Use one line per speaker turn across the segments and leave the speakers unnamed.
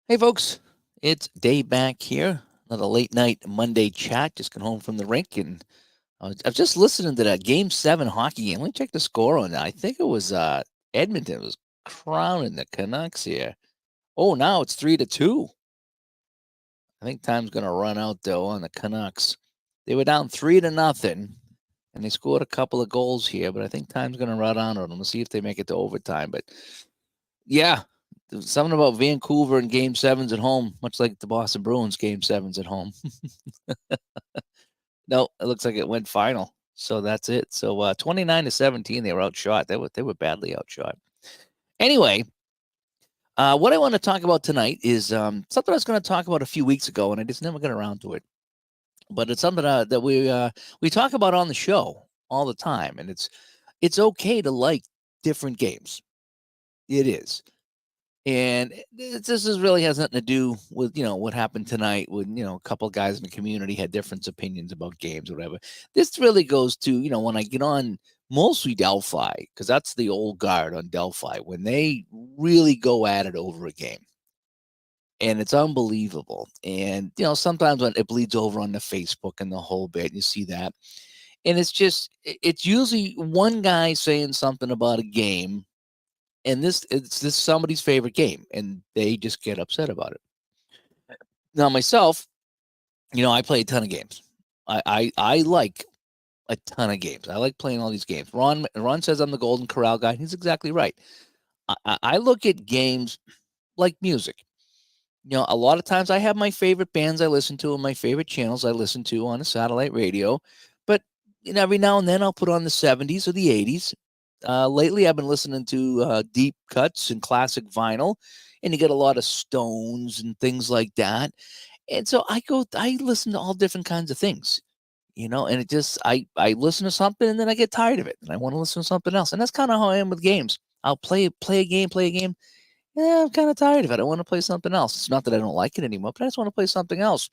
Hey, folks, it's Dave back here. Another late night Monday chat. Just got home from the rink and I was just listening to that Game 7 hockey game. Let me check the score on that. I think it was Edmonton was crowning the Canucks here. Oh, now it's 3-2. I think time's going to run out, though, on the Canucks. They were down 3-0, and they scored a couple of goals here, but I think time's going to run out on them. We'll see if they make it to overtime. But yeah, there's something about Vancouver and Game Sevens at home, much like the Boston Bruins Game Sevens at home. No, it looks like it went final. So that's it. So 29-17, they were outshot. They were badly outshot. Anyway, what I want to talk about tonight is something I was going to talk about a few weeks ago, and I just never got around to it. But it's something that we talk about on the show all the time, and it's okay to like different games. It is. And this is really has nothing to do with what happened tonight when a couple of guys in the community had different opinions about games or whatever. This really goes to when I get on mostly Delphi, because that's the old guard on Delphi, when they really go at it over a game, and it's unbelievable. And sometimes when it bleeds over on the Facebook and the whole bit, you see that, and it's usually one guy saying something about a game, and it's somebody's favorite game, and they just get upset about it. Now, myself, I play a ton of games. I like a ton of games. I like playing all these games. Ron says I'm the Golden Corral guy. He's exactly right. I look at games like music. A lot of times I have my favorite bands I listen to and my favorite channels I listen to on a satellite radio, but every now and then I'll put on the 70s or the 80s. Lately, I've been listening to deep cuts and classic vinyl, and you get a lot of Stones and things like that. And so I listen to all different kinds of things, and it just, I listen to something and then I get tired of it and I want to listen to something else. And that's kind of how I am with games. I'll play a game. Yeah, I'm kind of tired of it. I want to play something else. It's not that I don't like it anymore, but I just want to play something else.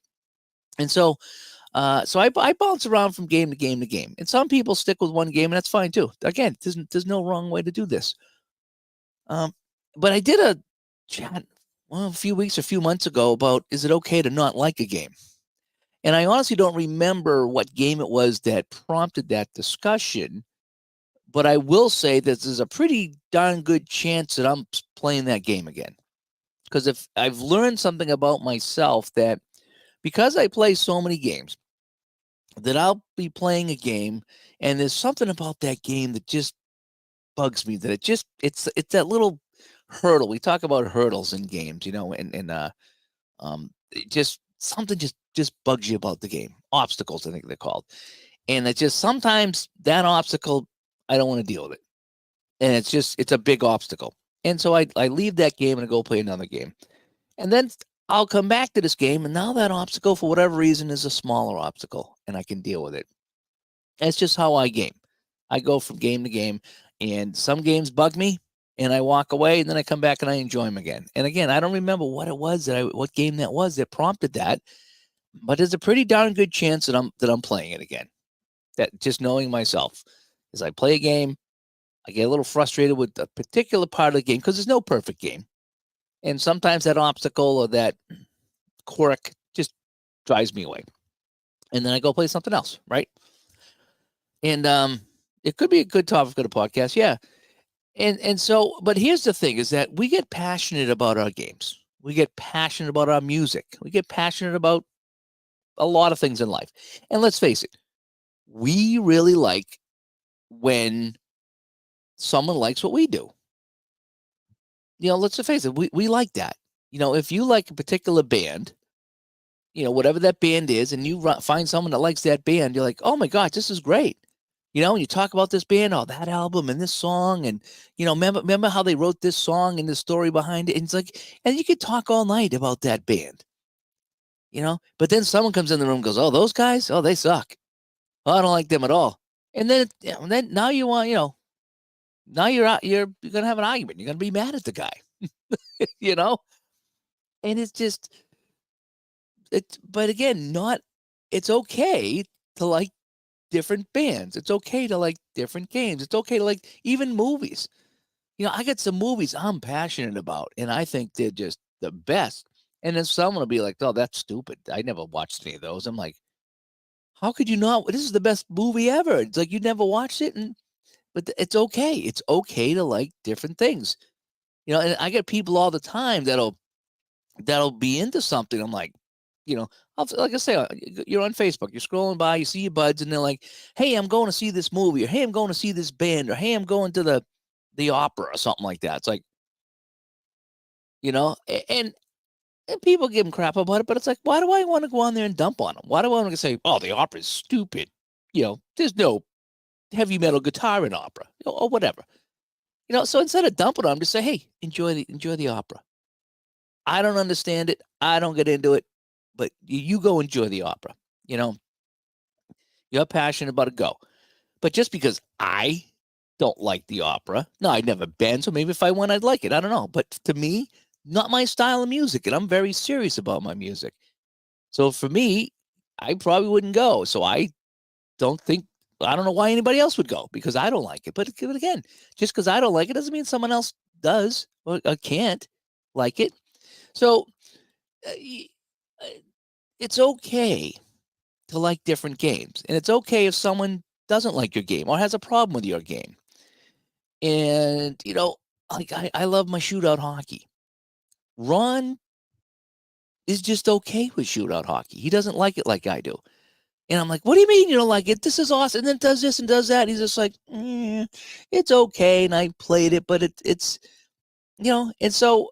And so I bounce around from game to game to game. And some people stick with one game, and that's fine too. Again, there's no wrong way to do this. Um, but I did a chat a few months ago about, is it okay to not like a game? And I honestly don't remember what game it was that prompted that discussion. But I will say that there's a pretty darn good chance that I'm playing that game again. Because if I've learned something about myself, that because I play so many games, that I'll be playing a game and there's something about that game that just bugs me, that it's that little hurdle. We talk about hurdles in games, just something just bugs you about the game. Obstacles, I think they're called. And it's just sometimes that obstacle, I don't want to deal with it. And it's a big obstacle. And so I leave that game and I go play another game. And then I'll come back to this game, and now that obstacle, for whatever reason, is a smaller obstacle, and I can deal with it. That's just how I game. I go from game to game, and some games bug me, and I walk away, and then I come back and I enjoy them again. And again, I don't remember what it was what game that was that prompted that, but there's a pretty darn good chance that I'm playing it again. That just knowing myself, as I play a game, I get a little frustrated with a particular part of the game because there's no perfect game, and sometimes that obstacle or that quirk just drives me away, and then I go play something else, right? And it could be a good topic for the podcast, yeah. And so, but here's the thing: is that we get passionate about our games, we get passionate about our music, we get passionate about a lot of things in life. And let's face it, we really like when someone likes what we do. Let's face it, we like that. If you like a particular band, whatever that band is, and you find someone that likes that band, you're like, oh my gosh, this is great. And you talk about this band, oh, that album and this song, and remember how they wrote this song and the story behind it. And it's like, and you could talk all night about that band, But then someone comes in the room and goes, oh, those guys, oh, they suck. Oh, I don't like them at all. And then now you want, now you're gonna have an argument. You're gonna be mad at the guy, you know. And it's just but again, not. It's okay to like different bands. It's okay to like different games. It's okay to like even movies. I got some movies I'm passionate about, and I think they're just the best. And then someone will be like, "Oh, that's stupid. I never watched any of those." I'm like, "How could you not? This is the best movie ever." It's like you never watched it, but it's okay. It's okay to like different things, And I get people all the time that'll be into something. I'm like, like I say, you're on Facebook, you're scrolling by, you see your buds, and they're like, "Hey, I'm going to see this movie," or "Hey, I'm going to see this band," or "Hey, I'm going to the opera," or something like that. It's like, and people give them crap about it, but it's like, why do I want to go on there and dump on them? Why do I want to say, "Oh, the opera is stupid"? There's no heavy metal guitar in opera, or whatever. So instead of dumping on them, just say, "Hey, enjoy the opera. I don't understand it. I don't get into it, but you go enjoy the opera. You know, you're passionate about it, go." But just because I don't like the opera, no, I'd never been, so maybe if I went, I'd like it. I don't know. But to me, not my style of music, and I'm very serious about my music. So for me, I probably wouldn't go. So don't think I don't know why anybody else would go because I don't like it. But again, just because I don't like it doesn't mean someone else does or can't like it. So uh, uh, it's okay to like different games, and it's okay if someone doesn't like your game or has a problem with your game. And like I love my shootout hockey. Ron is just okay with shootout hockey. He doesn't like it like I do. And I'm like, "What do you mean you don't like it? This is awesome." And then does this and does that. And he's just like, "It's okay." And I played it, but it's and so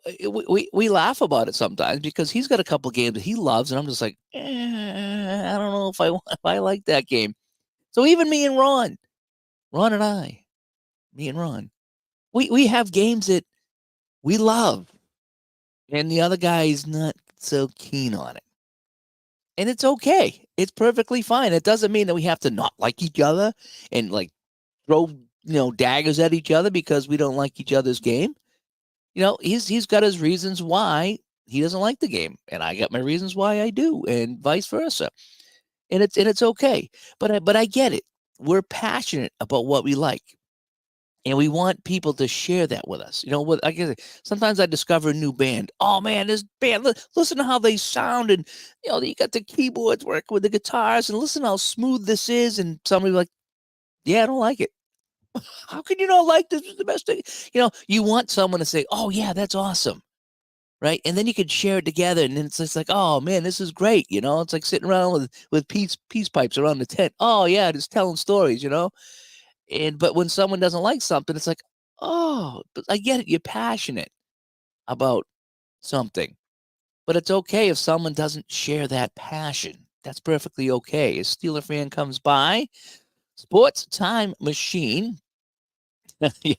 we laugh about it sometimes because he's got a couple games that he loves, and I'm just like, I don't know if I like that game. So even me and Ron and me and Ron, we have games that we love, and the other guy is not so keen on it. And it's okay. It's perfectly fine. It doesn't mean that we have to not like each other and like throw, daggers at each other because we don't like each other's game. He's got his reasons why he doesn't like the game, and I got my reasons why I do, and vice versa. And it's okay. But I get it. We're passionate about what we like. And we want people to share that with us. What I guess sometimes I discover a new band. Oh man, this band! Listen to how they sound, and you got the keyboards working with the guitars, and listen how smooth this is. And somebody like, "Yeah, I don't like it." How can you not like this? Is the best thing. You want someone to say, "Oh yeah, that's awesome," right? And then you can share it together, and then it's just like, "Oh man, this is great." It's like sitting around with peace pipes around the tent. Oh yeah, just telling stories. But when someone doesn't like something, it's like, "Oh, but I get it. You're passionate about something." But it's okay if someone doesn't share that passion. That's perfectly okay. A Steeler fan comes by, sports time machine.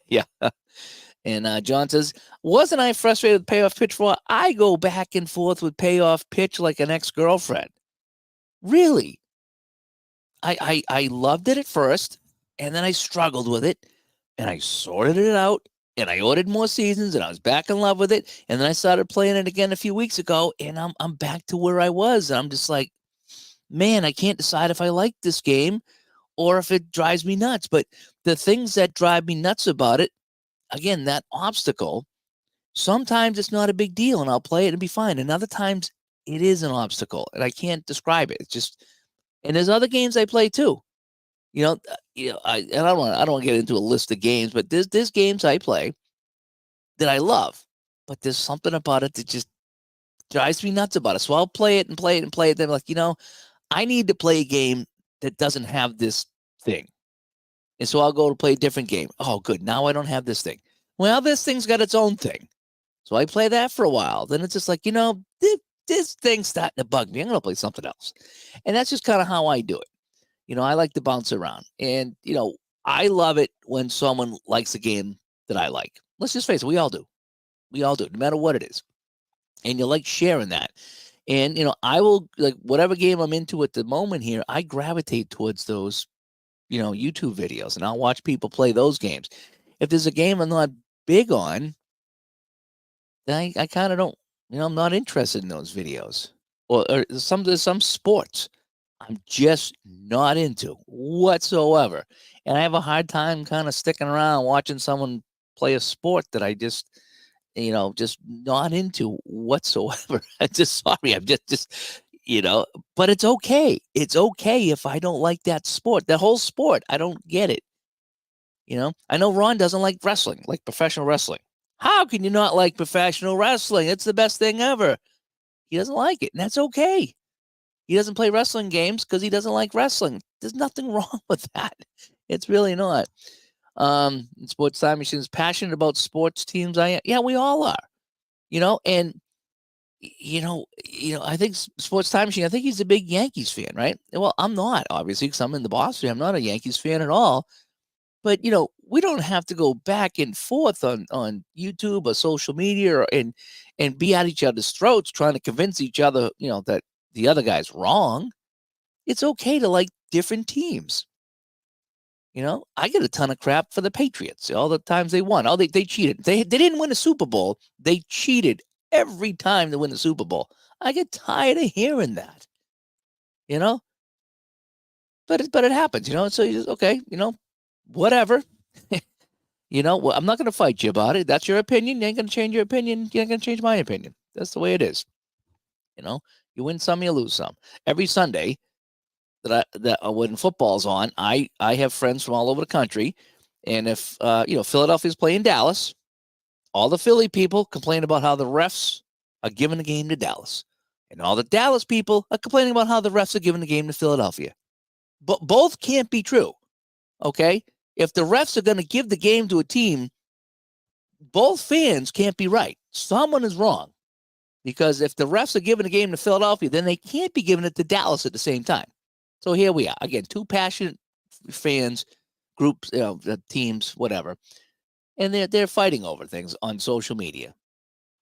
Yeah. And John says, "Wasn't I frustrated with payoff pitch for? I go back and forth with payoff pitch like an ex-girlfriend." Really? I loved it at first, and then I struggled with it, and I sorted it out, and I ordered more seasons, and I was back in love with it, and then I started playing it again a few weeks ago, and I'm back to where I was, and I'm just like, "Man, I can't decide if I like this game or if it drives me nuts." But the things that drive me nuts about it, again, that obstacle, sometimes it's not a big deal, and I'll play it and be fine, and other times it is an obstacle, and I can't describe it. It's just, and there's other games I play too. I don't want to get into a list of games, but there's games I play that I love, but there's something about it that just drives me nuts about it. So I'll play it and play it and play it. Then I'm like, I need to play a game that doesn't have this thing, and so I'll go to play a different game. Oh, good. Now I don't have this thing. Well, this thing's got its own thing, so I play that for a while. Then it's just like, this thing's starting to bug me. I'm gonna play something else, and that's just kind of how I do it. I like to bounce around. And, I love it when someone likes a game that I like. Let's just face it, we all do. We all do, no matter what it is. And you like sharing that. And, I will, like, whatever game I'm into at the moment here, I gravitate towards those, YouTube videos, and I'll watch people play those games. If there's a game I'm not big on, then I kind of don't, I'm not interested in those videos. Or there's some sports I'm just not into whatsoever. And I have a hard time kind of sticking around watching someone play a sport that I just just not into whatsoever. I'm just sorry. I'm just, but it's okay. It's okay if I don't like that sport, the whole sport. I don't get it. I know Ron doesn't like wrestling, like professional wrestling. How can you not like professional wrestling? It's the best thing ever. He doesn't like it, and that's okay. He doesn't play wrestling games because he doesn't like wrestling. There's nothing wrong with that. It's really not. Sports Time Machine is passionate about sports teams. Yeah, we all are. And I think Sports Time Machine. I think he's a big Yankees fan, right? Well, I'm not, obviously, because I'm in the Boston. I'm not a Yankees fan at all. But we don't have to go back and forth on YouTube or social media and be at each other's throats trying to convince each other, that the other guy's wrong. It's okay to like different teams. I get a ton of crap for the Patriots all the times they won. Oh, they cheated. They didn't win a Super Bowl. They cheated every time they win the Super Bowl. I get tired of hearing that. But it happens. So you just okay. Whatever. Well, I'm not going to fight you about it. That's your opinion. You ain't going to change your opinion. You ain't going to change my opinion. That's the way it is. You win some, you lose some. Every Sunday that when football's on, I have friends from all over the country, and if Philadelphia's playing Dallas, all the Philly people complain about how the refs are giving the game to Dallas, and all the Dallas people are complaining about how the refs are giving the game to Philadelphia. But both can't be true. Okay, if the refs are going to give the game to a team, both fans can't be right. Someone is wrong. Because if the refs are giving a game to Philadelphia, then they can't be giving it to Dallas at the same time. So here we are. Again, two passionate fans, groups, teams, whatever. And they're fighting over things on social media.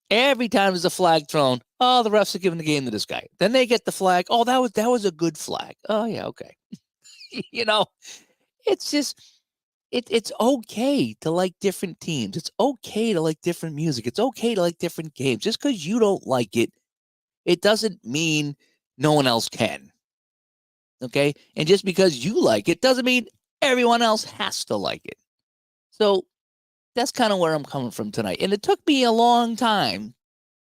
Every time there's a flag thrown, oh, the refs are giving the game to this guy. Then they get the flag. Oh, that was a good flag. Oh, yeah, okay. It's just it's okay to like different teams. It's okay to like different music. It's okay to like different games. Just because you don't like it, it doesn't mean no one else can. Okay? And just because you like it doesn't mean everyone else has to like it. So that's kind of where I'm coming from tonight. And it took me a long time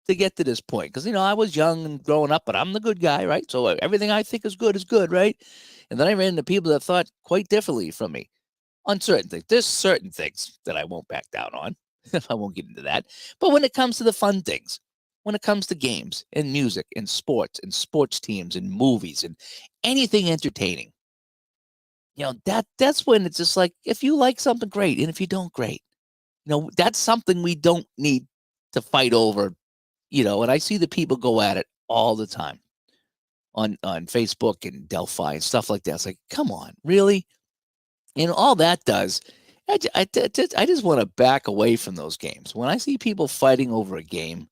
to get to this point because, I was young and growing up, but I'm the good guy, right? So everything I think is good, right? And then I ran into people that thought quite differently from me on certain things. There's certain things that I won't back down on. I won't get into that. But when it comes to the fun things, when it comes to games and music and sports teams and movies and anything entertaining, that's when it's just like, if you like something, great. And if you don't, great. That's something we don't need to fight over, and I see the people go at it all the time on Facebook and Delphi and stuff like that. It's like, come on, really? And all that does, I just want to back away from those games. When I see people fighting over a game,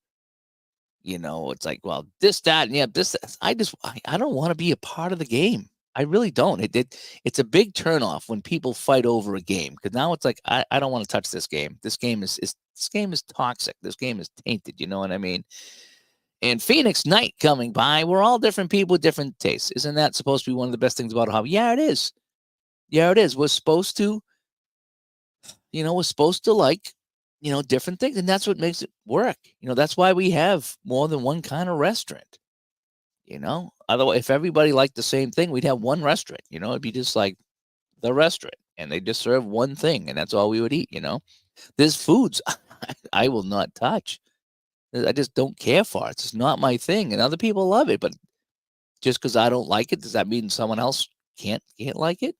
it's like, well, this, that, and yeah, this. I don't want to be a part of the game. I really don't. It's a big turnoff when people fight over a game because now it's like I don't want to touch this game. This game is toxic. This game is tainted. You know what I mean? And Phoenix Night coming by. We're all different people with different tastes. Isn't that supposed to be one of the best things about a hobby? Yeah, it is. Yeah, it is. We're supposed to like, different things. And that's what makes it work. That's why we have more than one kind of restaurant. Otherwise, if everybody liked the same thing, we'd have one restaurant. It'd be just like the restaurant and they just serve one thing and that's all we would eat. There's foods I will not touch. I just don't care for it. It's just not my thing. And other people love it. But just because I don't like it, does that mean someone else can't like it?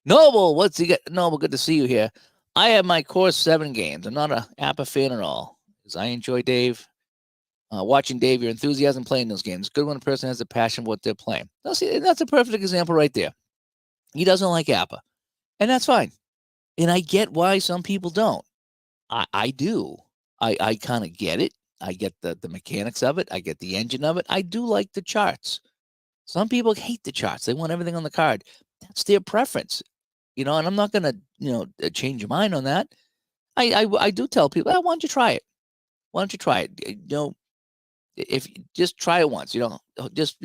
Noble, what's he got? Noble, good to see you here. I have my Core 7 games. I'm not a APBA fan at all because I enjoy Dave. Watching Dave, your enthusiasm playing those games. Good when a person has a passion for what they're playing. Now, see, that's a perfect example right there. He doesn't like APBA, and that's fine. And I get why some people don't. I do. I kind of get it. I get the mechanics of it. I get the engine of it. I do like the charts. Some people hate the charts. They want everything on the card. That's their preference. And I'm not going to, change your mind on that. I do tell people, why don't you try it? Why don't you try it? If just try it once, just,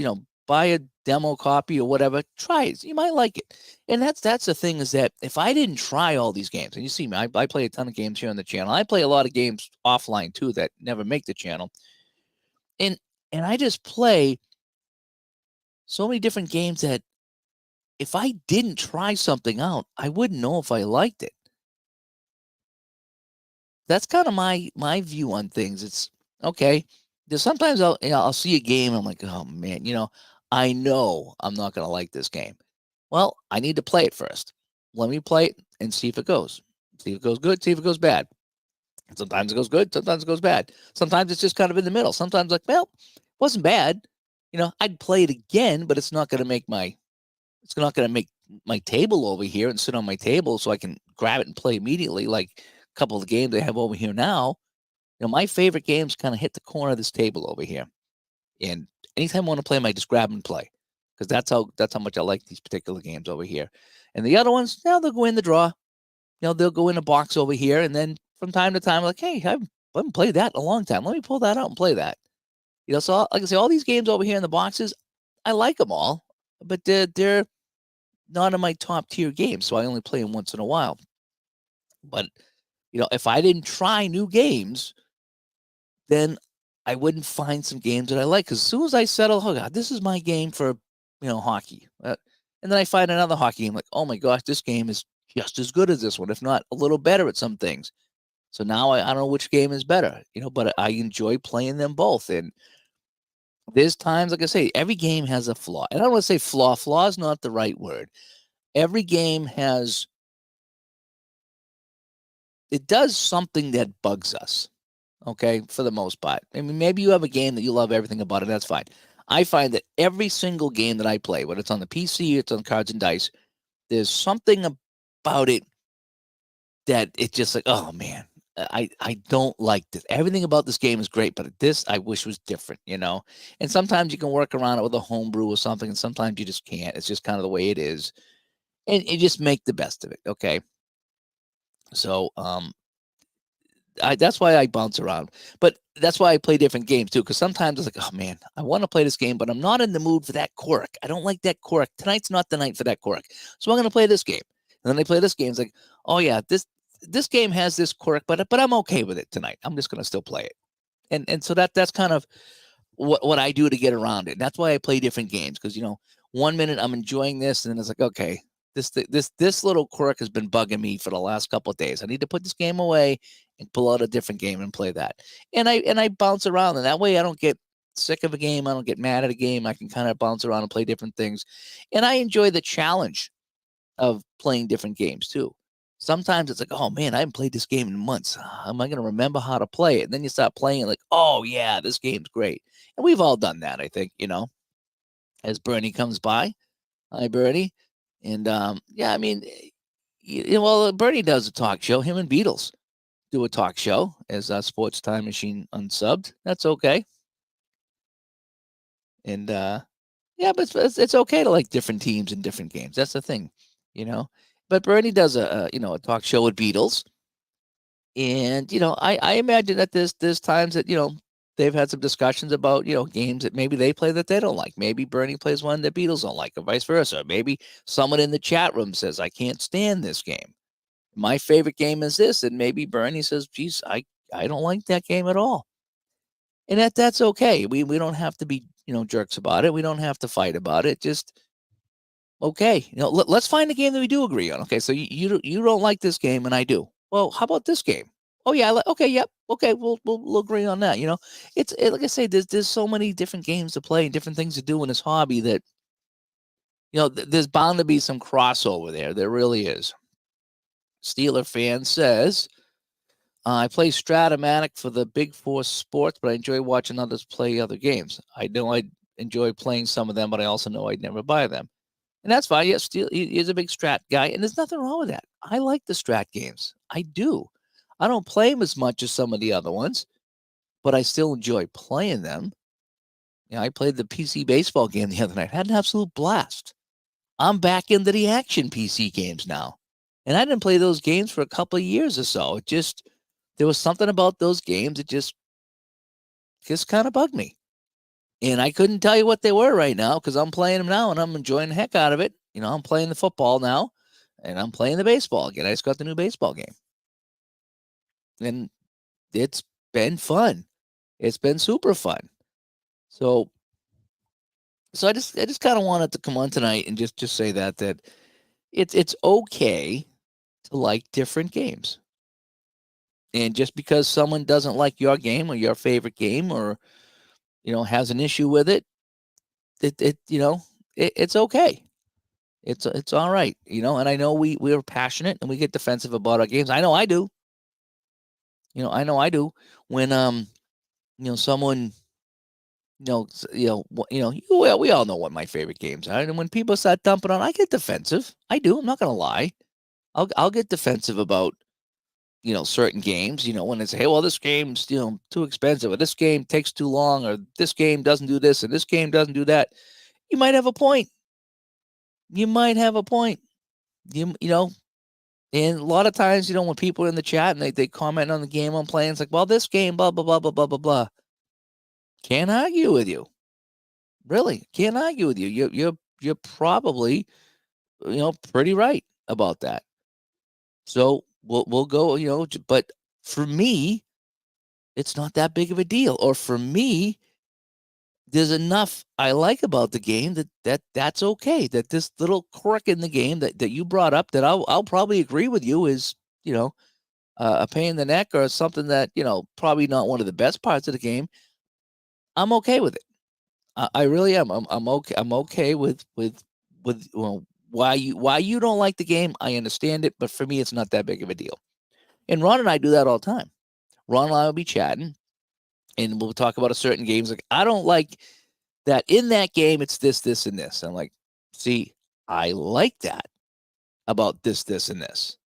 buy a demo copy or whatever. Try it. You might like it. And that's the thing, is that if I didn't try all these games, and you see me, I play a ton of games here on the channel. I play a lot of games offline too that never make the channel. And I just play so many different games that if I didn't try something out, I wouldn't know if I liked it. That's kind of my view on things. It's okay. There's sometimes I'll see a game and I'm like, oh man, I know I'm not gonna like this game. Well, I need to play it first. Let me play it and see if it goes. See if it goes good. See if it goes bad. Sometimes it goes good. Sometimes it goes bad. Sometimes it's just kind of in the middle. Sometimes like, well, it wasn't bad. I'd play it again, but it's not gonna make my table over here and sit on my table so I can grab it and play immediately. Like a couple of the games they have over here now, my favorite games kind of hit the corner of this table over here. And anytime I want to play them, I just grab and play, because that's how much I like these particular games over here. And the other ones, they'll go in the drawer. They'll go in a box over here. And then from time to time, like, hey, I haven't played that in a long time. Let me pull that out and play that. So like I say, all these games over here in the boxes, I like them all, but they're not in my top tier games, so I only play them once in a while. But if I didn't try new games, then I wouldn't find some games that I like. Because as soon as I settle, oh god, this is my game for hockey, and then I find another hockey game, like, oh my gosh, this game is just as good as this one, if not a little better at some things. So now I don't know which game is better, but I enjoy playing them both. And there's times, like I say, every game has a flaw. And I don't want to say flaw. Flaw is not the right word. Every game it does something that bugs us, okay, for the most part. I mean, maybe you have a game that you love everything about it, that's fine. I find that every single game that I play, whether it's on the PC, it's on Cards and Dice, there's something about it that it's just like, oh man, I don't like this. Everything about this game is great, but this I wish was different, And sometimes you can work around it with a homebrew or something, and sometimes you just can't. It's just kind of the way it is. And you just make the best of it, okay? So that's why I bounce around. But that's why I play different games too, because sometimes it's like, oh man, I want to play this game, but I'm not in the mood for that quirk. I don't like that quirk. Tonight's not the night for that quirk. So I'm going to play this game. And then I play this game. It's like, oh yeah, this game has this quirk, but I'm okay with it tonight. I'm just going to still play it. And so that's kind of what I do to get around it. And that's why I play different games, because 1 minute I'm enjoying this, and then it's like, okay, this little quirk has been bugging me for the last couple of days. I need to put this game away and pull out a different game and play that. And I bounce around, and that way I don't get sick of a game. I don't get mad at a game. I can kind of bounce around and play different things. And I enjoy the challenge of playing different games too. Sometimes it's like, oh man, I haven't played this game in months. Am I going to remember how to play it? And then you start playing it like, oh yeah, this game's great. And we've all done that, I think, as Bernie comes by. Hi, Bernie. And yeah, I mean, well, Bernie does a talk show. Him and Beatles do a talk show as Sports Time Machine Unsubbed. That's okay. And yeah, but it's okay to like different teams and different games. That's the thing, But Bernie does a talk show with Beatles, and I imagine that there's times that they've had some discussions about games that maybe they play that they don't like. Maybe Bernie plays one that Beatles don't like, or vice versa. Maybe someone in the chat room says, I can't stand this game. My favorite game is this, and maybe Bernie says, geez, I don't like that game at all. And that's okay. We don't have to be jerks about it. We don't have to fight about it. Just okay. Let's find a game that we do agree on. Okay, so you don't like this game, and I do. Well, how about this game? Oh yeah, okay, yep, okay, we'll agree on that. It's like I say, there's so many different games to play and different things to do in this hobby that there's bound to be some crossover there. There really is. Steeler fan says, I play Stratomatic for the Big Four sports, but I enjoy watching others play other games. I know I enjoy playing some of them, but I also know I'd never buy them. And that's fine. Yes, Steel is a big Strat guy, and there's nothing wrong with that. I like the Strat games. I do. I don't play them as much as some of the other ones, but I still enjoy playing them. I played the PC baseball game the other night. I had an absolute blast. I'm back into the action PC games now. And I didn't play those games for a couple of years or so. There was something about those games that just kind of bugged me. And I couldn't tell you what they were right now because I'm playing them now and I'm enjoying the heck out of it. I'm playing the football now and I'm playing the baseball again. I just got the new baseball game. And it's been fun. It's been super fun. So I just kind of wanted to come on tonight and just say that it's okay to like different games. And just because someone doesn't like your game or your favorite game or has an issue with it, it's okay. It's all right, and I know we're passionate and we get defensive about our games. I know I do. I know I do. When someone well, we all know what my favorite games are, and when people start dumping on, I get defensive. I do. I'm not gonna lie. I'll get defensive about certain games. When they say, hey, well, this game's too expensive, or this game takes too long, or this game doesn't do this, and this game doesn't do that. You might have a point. You might have a point. And a lot of times, when people are in the chat and they comment on the game I'm playing, it's like, well, this game, blah, blah, blah, blah, blah, blah, blah. Can't argue with you. Really, can't argue with you. You're probably, pretty right about that. So we'll go, but for me, it's not that big of a deal. Or for me, there's enough I like about the game that's okay. That this little quirk in the game that you brought up that I'll probably agree with you is, a pain in the neck or something that, probably not one of the best parts of the game. I'm okay with it. I really am. I'm okay. I'm okay with why you don't like the game. I understand it, but for me, it's not that big of a deal. And Ron and I do that all the time. Ron and I will be chatting, and we'll talk about a certain games. Like, I don't like that in that game. It's this, this, and this. I'm like, see, I like that about this, this, and this.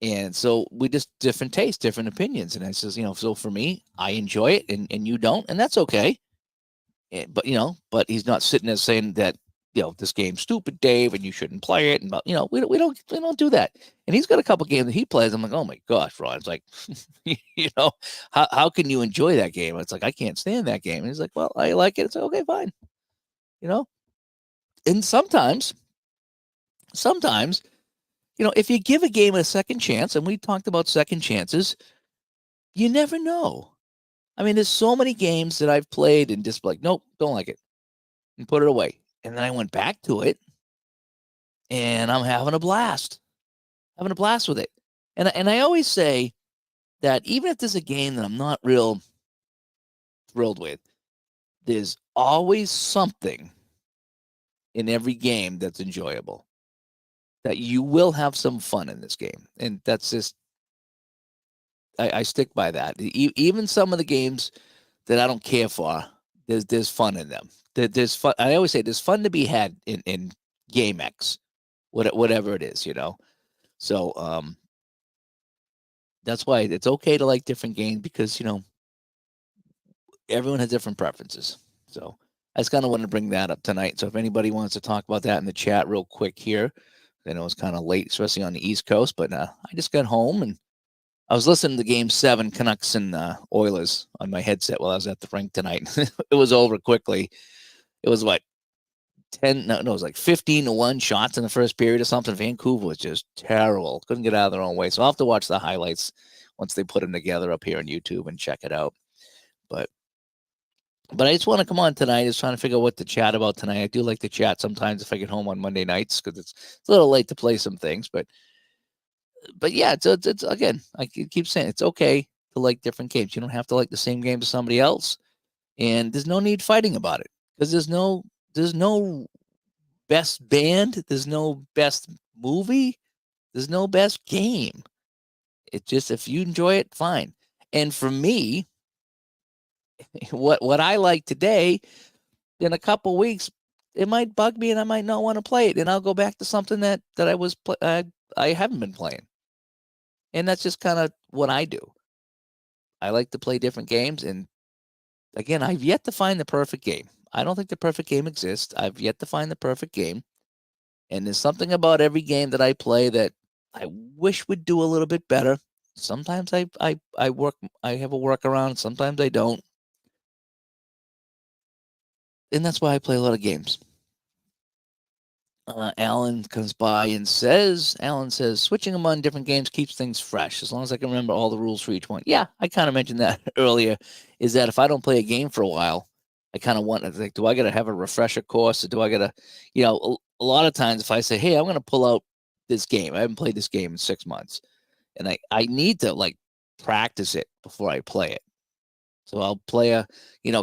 And so we just different tastes, different opinions. And I says, so for me, I enjoy it, and you don't, and that's okay. But he's not sitting there saying that this game's stupid, Dave, and you shouldn't play it. And we don't do that. And he's got a couple games that he plays. I'm like, oh my gosh, Ron. It's like, how can you enjoy that game? It's like, I can't stand that game. And he's like, well, I like it. It's like, okay, fine. And sometimes, if you give a game a second chance, and we talked about second chances, you never know. I mean, there's so many games that I've played and just like, nope, don't like it, and put it away. And then I went back to it, and I'm having a blast with it. And I always say that even if there's a game that I'm not real thrilled with, there's always something in every game that's enjoyable. That you will have some fun in this game, and that's just I stick by that. Even some of the games that I don't care for, there's fun in them. There's fun. I always say there's fun to be had in Game X, whatever it is, So that's why it's okay to like different games because everyone has different preferences. So I just kind of want to bring that up tonight. So if anybody wants to talk about that in the chat real quick here, I know it's kind of late, especially on the East Coast, but I just got home and I was listening to Game 7, Canucks and Oilers on my headset while I was at the rink tonight. It was over quickly. It was what 10? No, it was like 15-1 shots in the first period or something. Vancouver was just terrible. Couldn't get out of their own way. So I'll have to watch the highlights once they put them together up here on YouTube and check it out. But I just want to come on tonight. Just trying to figure out what to chat about tonight. I do like to chat sometimes if I get home on Monday nights because it's a little late to play some things. But yeah, it's again, I keep saying it's okay to like different games. You don't have to like the same game as somebody else, and there's no need fighting about it because there's no best band, there's no best movie, there's no best game. It just if you enjoy it, fine. And for me, what I like today, in a couple weeks, it might bug me and I might not want to play it, and I'll go back to something that I haven't been playing. And that's just kind of what I do. I like to play different games. And again, I've yet to find the perfect game. I don't think the perfect game exists. I've yet to find the perfect game. And there's something about every game that I play that I wish would do a little bit better. Sometimes I have a workaround. Sometimes I don't. and that's why I play a lot of games. Alan comes by and says, switching them on different games keeps things fresh as long as I can remember all the rules for each one. Yeah, I kind of mentioned that earlier, is that if I don't play a game for a while, I kind of want to think, do I got to have a refresher course or do I got to, a lot of times if I say, hey, I'm going to pull out this game, I haven't played this game in 6 months, and I need to like practice it before I play it. So I'll play a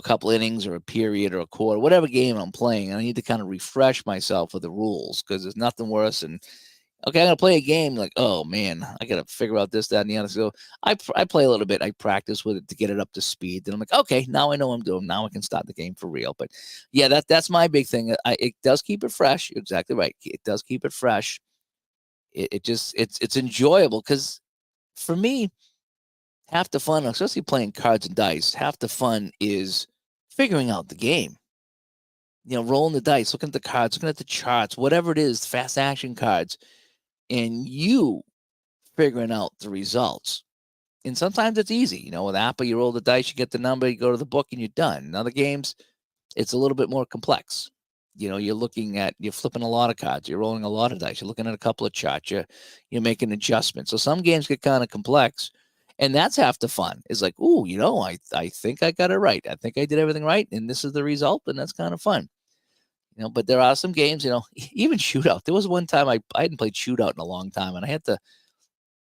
couple innings or a period or a quarter, whatever game I'm playing. And I need to kind of refresh myself with the rules because there's nothing worse. And okay, I'm gonna play a game. Like, oh man, I gotta figure out this, that, and the other. So I play a little bit. I practice with it to get it up to speed. Then I'm like, okay, now I know what I'm doing. Now I can start the game for real. But yeah, that's my big thing. It does keep it fresh. You're exactly right. It does keep it fresh. It just it's enjoyable because for me, half the fun, especially playing cards and dice, half the fun is figuring out the game. Rolling the dice, looking at the cards, looking at the charts, whatever it is, fast action cards, and you figuring out the results. And sometimes it's easy. With Apple, you roll the dice, you get the number, you go to the book, and you're done. In other games, it's a little bit more complex. You're flipping a lot of cards, you're rolling a lot of dice, you're looking at a couple of charts, you're making adjustments. So some games get kind of complex. And that's half the fun. Is like, ooh, I think I got it right. I think I did everything right, and this is the result, and that's kind of fun. But there are some games, even shootout. There was one time I hadn't played shootout in a long time, and I had to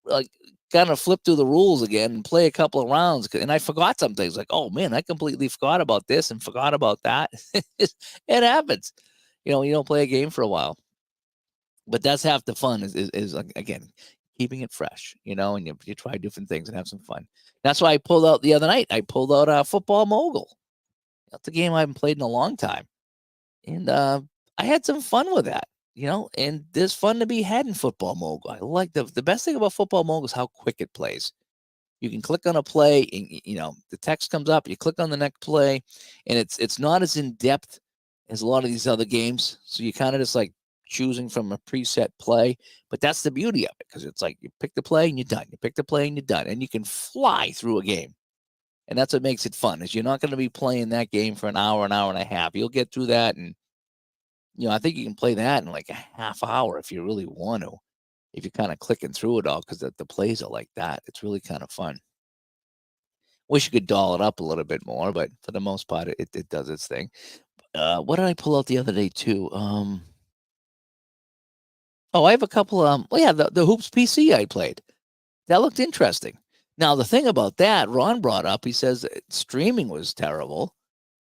like kind of flip through the rules again and play a couple of rounds, and I forgot some things. Like, oh man, I completely forgot about this and forgot about that. It happens. You don't play a game for a while, but that's half the fun. Is like, again, keeping it fresh, and you try different things and have some fun. That's why I pulled out the other night. I pulled out Football Mogul. That's a game I haven't played in a long time, and I had some fun with that. And there's fun to be had in Football Mogul. I like the best thing about Football Mogul is how quick it plays. You can click on a play, and the text comes up. You click on the next play, and it's not as in depth as a lot of these other games. So you kind of just like choosing from a preset play. But that's the beauty of it, because it's like you pick the play and you're done. You pick the play and you're done, and you can fly through a game. And that's what makes it fun. Is you're not going to be playing that game for an hour and a half. You'll get through that, and I think you can play that in like a half hour if you really want to. If you're kind of clicking through it all, because the plays are like that. It's really kind of fun. Wish you could doll it up a little bit more, but for the most part, it does its thing. What did I pull out the other day too? I have a couple. Well, yeah, the Hoops PC I played. That looked interesting. Now the thing about that, Ron brought up. He says streaming was terrible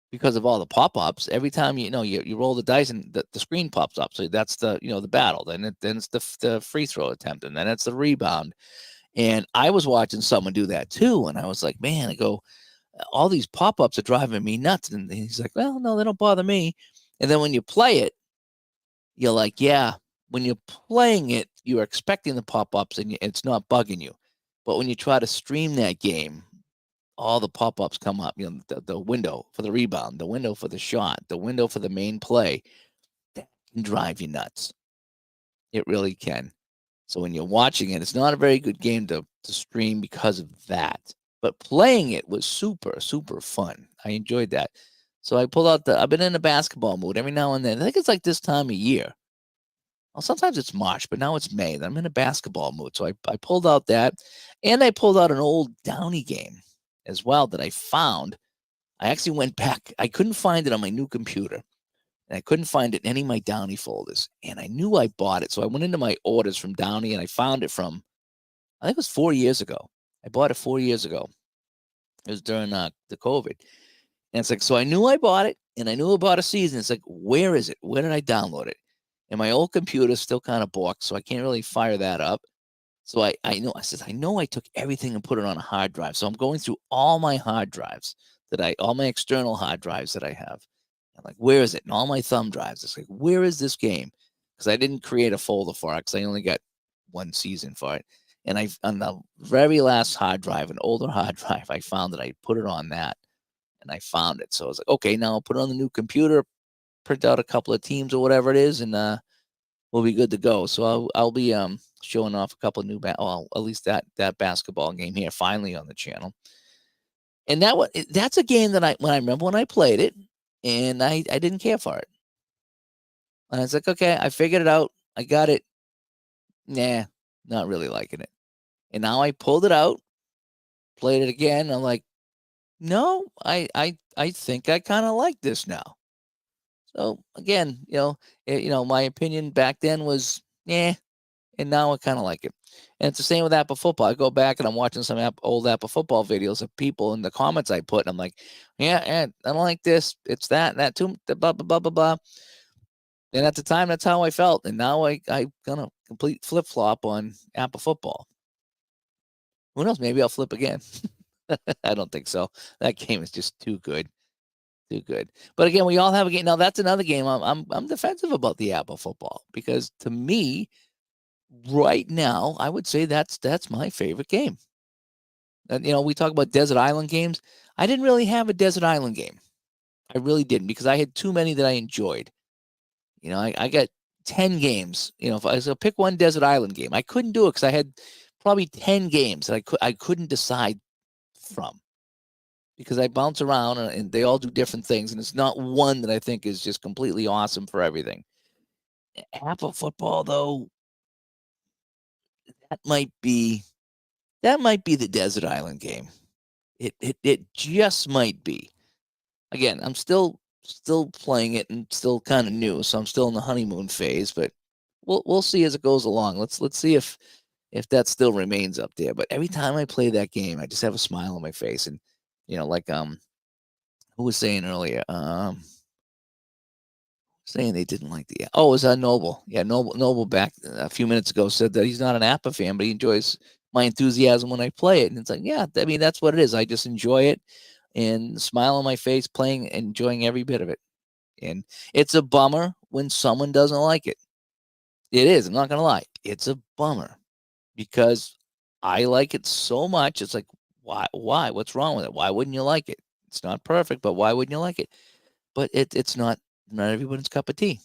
because of all the pop-ups. Every time you roll the dice and the screen pops up. So that's the the battle. Then it's the free throw attempt, and then it's the rebound. And I was watching someone do that too, and I was like, man, I go, all these pop-ups are driving me nuts. And he's like, well, no, they don't bother me. And then when you play it, you're like, yeah, when you're playing it, you're expecting the pop-ups and it's not bugging you. But when you try to stream that game, all the pop-ups come up, the window for the rebound, the window for the shot, the window for the main play. That can drive you nuts. It really can. So when you're watching it, it's not a very good game to stream because of that. But playing it was super, super fun. I enjoyed that. So I pulled out I've been in a basketball mood every now and then. I think it's like this time of year. Well, sometimes it's March, but now it's May. I'm in a basketball mood. So I pulled out that. And I pulled out an old Downey game as well that I found. I actually went back. I couldn't find it on my new computer. And I couldn't find it in any of my Downey folders. And I knew I bought it. So I went into my orders from Downey and I found it from, I think it was 4 years ago. I bought it 4 years ago. It was during the COVID. And it's like, so I knew I bought it and I knew about a season. It's like, where is it? Where did I download it? And my old computer is still kind of blocked, so I can't really fire that up. So I know I took everything and put it on a hard drive. So I'm going through all my hard drives all my external hard drives that I have. I'm like, where is it? And all my thumb drives. It's like, where is this game? Because I didn't create a folder for it because I only got one season for it. And on the very last hard drive, an older hard drive, I found that I put it on that. And I found it. So I was like, okay, now I'll put it on the new computer, print out a couple of teams or whatever it is, and we'll be good to go. So I'll be showing off a couple of new at least that basketball game here finally on the channel. And that's a game that I remember when I played it, and I didn't care for it. And I was like, okay, I figured it out. I got it. Nah, not really liking it. And now I pulled it out, played it again. I'm like, no, I think I kind of like this now. So again, my opinion back then was, yeah, and now I kind of like it. And it's the same with Apple football. I go back and I'm watching some old Apple football videos of people in the comments I put, and I'm like, yeah, I don't like this. It's that too, blah, blah, blah, blah, blah. And at the time, that's how I felt. And now I gonna complete flip flop on Apple football. Who knows? Maybe I'll flip again. I don't think so. That game is just too good. Too good. But again, we all have a game. Now that's another game I'm defensive about the Apple football, because to me, right now, I would say that's my favorite game. And we talk about desert island games. I didn't really have a desert island game. I really didn't, because I had too many that I enjoyed. I got 10 games. If I was to pick one desert island game, I couldn't do it because I had probably 10 games that I couldn't decide from, because I bounce around and they all do different things, and it's not one that I think is just completely awesome for everything. Apple football, though, that might be the desert island game. It just might be. Again, I'm still playing it and still kind of new, so I'm still in the honeymoon phase, but we'll see as it goes along. Let's see if that still remains up there. But every time I play that game, I just have a smile on my face. And like who was saying earlier, saying they didn't like it was Noble. Yeah, Noble back a few minutes ago said that he's not an Appa fan, but he enjoys my enthusiasm when I play it. And it's like, yeah, I mean, that's what it is. I just enjoy it and smile on my face, playing, enjoying every bit of it. And it's a bummer when someone doesn't like it. It is. I'm not going to lie. It's a bummer, because I like it so much. It's like, why? What's wrong with it? Why wouldn't you like it? It's not perfect, but why wouldn't you like it? But it's not everyone's cup of tea.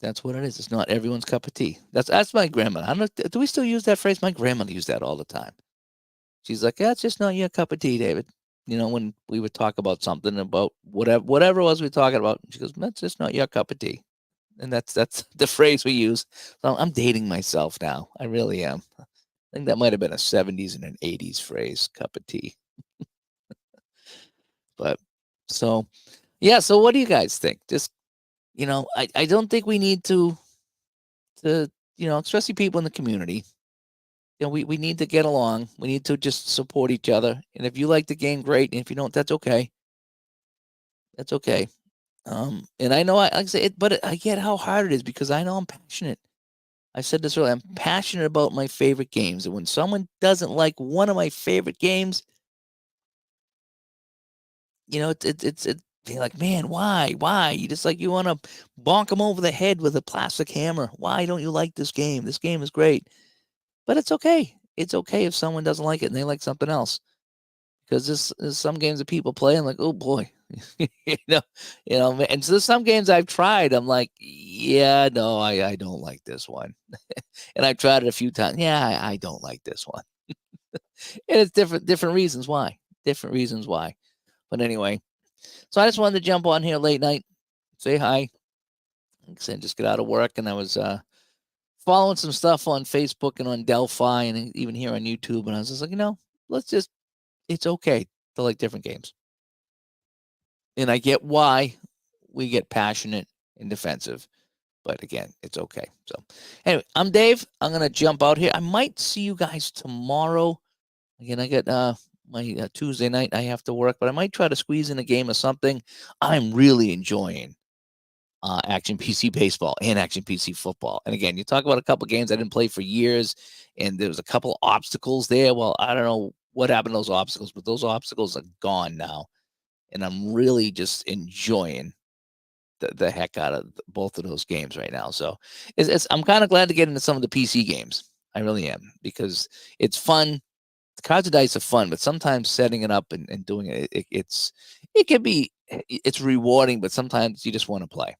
That's what it is. It's not everyone's cup of tea. That's my grandma. I don't know. Do we still use that phrase? My grandma used that all the time. She's like, yeah, it's just not your cup of tea, David. When we would talk about something, about whatever it was we were talking about, she goes, that's just not your cup of tea. And that's the phrase we use. So I'm dating myself now. I really am. I think that might have been a 70s and an 80s phrase, cup of tea. But so, yeah. So what do you guys think? Just, I don't think we need to, especially people in the community, we need to get along. We need to just support each other. And if you like the game, great. And if you don't, that's okay. That's okay. And I know I say it, but I get how hard it is, because I know I'm passionate. I said this earlier. I'm passionate about my favorite games. And when someone doesn't like one of my favorite games, it's you're like, man, why? You just like, you want to bonk them over the head with a plastic hammer. Why don't you like this game? This game is great. But it's okay. It's okay if someone doesn't like it and they like something else, because there's some games that people play and like, oh boy, and so there's some games I've tried. I'm like, yeah, no, I don't like this one. And I've tried it a few times. Yeah, I don't like this one. And it's different reasons why. Different reasons why. But anyway, so I just wanted to jump on here late night, say hi. Like I said, just get out of work, and I was following some stuff on Facebook and on Delphi and even here on YouTube, and I was just like, it's okay to like different games. And I get why we get passionate and defensive. But again, it's okay. So anyway, I'm Dave. I'm going to jump out here. I might see you guys tomorrow. Again, I get my Tuesday night. I have to work, but I might try to squeeze in a game of something. I'm really enjoying Action PC Baseball and Action PC Football. And again, you talk about a couple games I didn't play for years, and there was a couple obstacles there. Well, I don't know what happened to those obstacles, but those obstacles are gone now. And I'm really just enjoying the heck out of both of those games right now. So I'm kind of glad to get into some of the PC games. I really am, because it's fun. The cards and dice are fun, but sometimes setting it up and doing it can be, it's rewarding, but sometimes you just want to play.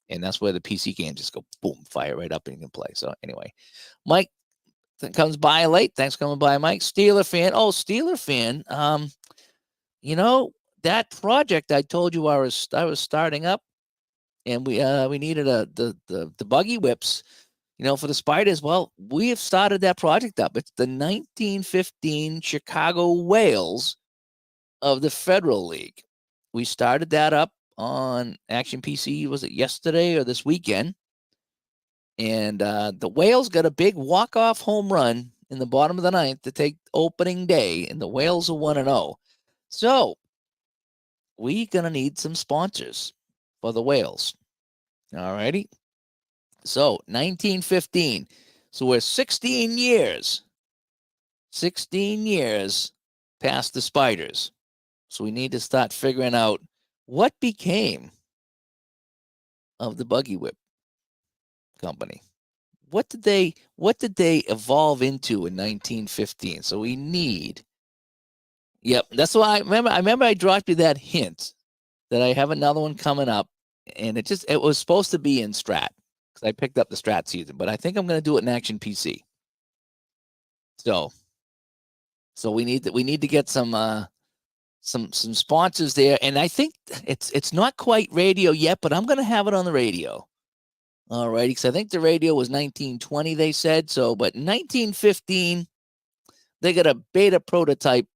And that's where the PC games just go boom, fire right up and you can play. So anyway, Mike comes by late. Thanks for coming by, Mike. Steeler fan. Oh, Steeler fan. that project I told you I was starting up, and we needed the buggy whips, for the Spiders. Well, we have started that project up. It's the 1915 Chicago Whales of the Federal League. We started that up on Action PC. Was it yesterday or this weekend? And the Whales got a big walk-off home run in the bottom of the ninth to take opening day, and the Whales are 1-0. So we're gonna need some sponsors for the Whales. All righty. So 1915. So we're 16 years past the Spiders. So we need to start figuring out what became of the Buggy Whip company. What did they evolve into in 1915? So we need. Yep, that's why I remember I dropped you that hint that I have another one coming up, and it was supposed to be in Strat because I picked up the Strat season, but I think I'm going to do it in Action PC. So we need to get some sponsors there, and I think it's not quite radio yet, but I'm going to have it on the radio. All right, because I think the radio was 1920, they said. So, but 1915, they got a beta prototype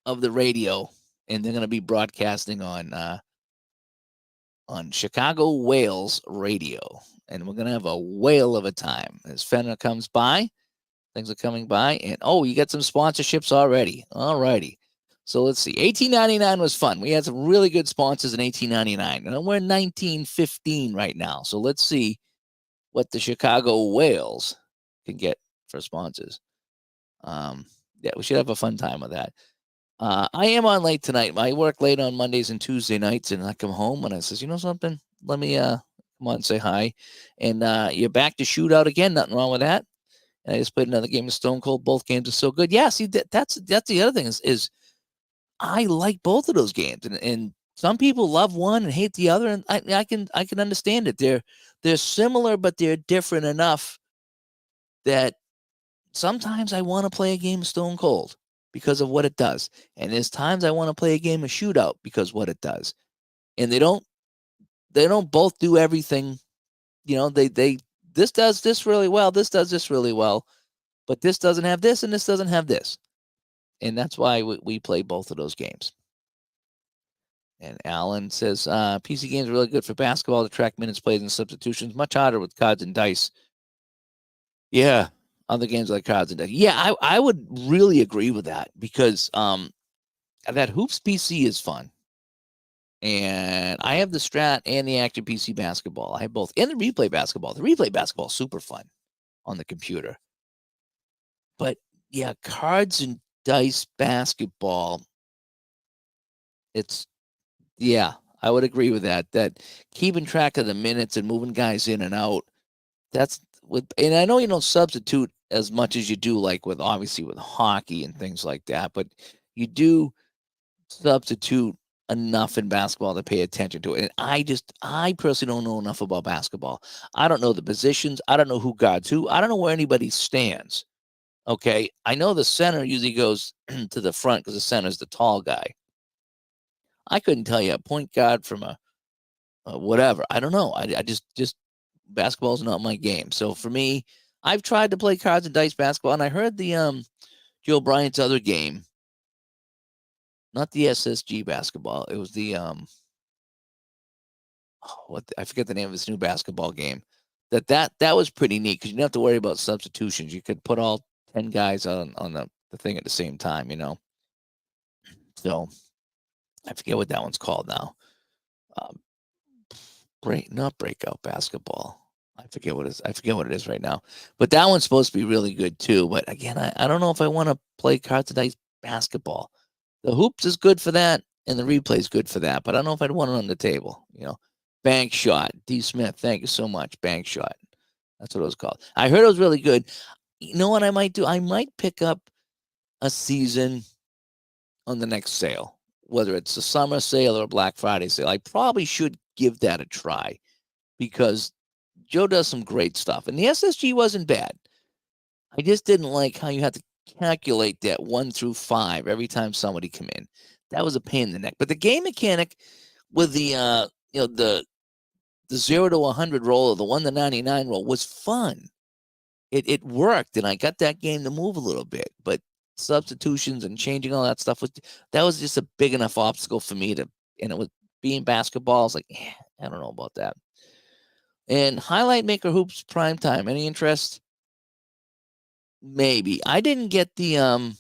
of the radio, and they're going to be broadcasting on Chicago Whales Radio, and we're going to have a whale of a time as Fenner comes by. Things are coming by, and you got some sponsorships already. All righty. So let's see. 1899 was fun. We had some really good sponsors in 1899, and we're in 1915 right now. So let's see what the Chicago Whales can get for sponsors. Yeah, we should have a fun time with that. I am on late tonight. I work late on Mondays and Tuesday nights, and I come home and I says, you know something? Let me come on and say hi. And you're back to shootout again. Nothing wrong with that. And I just played another game of Stone Cold. Both games are so good. Yeah, see, that's the other thing is I like both of those games, and some people love one and hate the other, and I can understand it. They're similar, but they're different enough that sometimes I want to play a game of Stone Cold because of what it does, and there's times I want to play a game of Shootout because of what it does, and they don't both do everything. This does this really well, this does this really well, but this doesn't have this and this doesn't have this, and that's why we play both of those games. And Alan says, PC games are really good for basketball to track minutes played and substitutions. Much harder with cards and dice. Yeah, other games like cards and dice. Yeah, I would really agree with that because that Hoops PC is fun. And I have the Strat and the Action PC basketball. I have both. And the Replay basketball. The Replay basketball is super fun on the computer. But yeah, cards and dice basketball, I would agree with that. That keeping track of the minutes and moving guys in and out, and I know you don't substitute as much as you do, like with hockey and things like that, but you do substitute enough in basketball to pay attention to it. And I personally don't know enough about basketball. I don't know the positions. I don't know who guards who. I don't know where anybody stands. Okay. I know the center usually goes to the front because the center is the tall guy. I couldn't tell you a point guard from a whatever. I don't know. I just basketball is not my game. So for me, I've tried to play cards and dice basketball, and I heard the Joe Bryant's other game, not the SSG basketball. It was the I forget the name of this new basketball game. That was pretty neat because you didn't have to worry about substitutions. You could put all 10 guys on the thing at the same time, So I forget what that one's called now. Not breakout basketball. I forget what it is right now. But that one's supposed to be really good too. But again, I don't know if I want to play cards and dice basketball. The hoops is good for that, and the replay is good for that. But I don't know if I'd want it on the table. Bank Shot. D. Smith, thank you so much. Bank Shot. That's what it was called. I heard it was really good. You know what I might do? I might pick up a season on the next sale, whether it's a summer sale or a Black Friday sale. I probably should give that a try because Joe does some great stuff. And the SSG wasn't bad. I just didn't like how you had to calculate that 1 through 5 every time somebody come in. That was a pain in the neck. But the game mechanic with the the 0 to 100 roll or the 1 to 99 roll was fun. It worked, and I got that game to move a little bit. But substitutions and changing all that stuff was just a big enough obstacle for me to. And it was being basketball. I was like, I don't know about that. And Highlight Maker Hoops Primetime. Any interest? Maybe. I didn't get the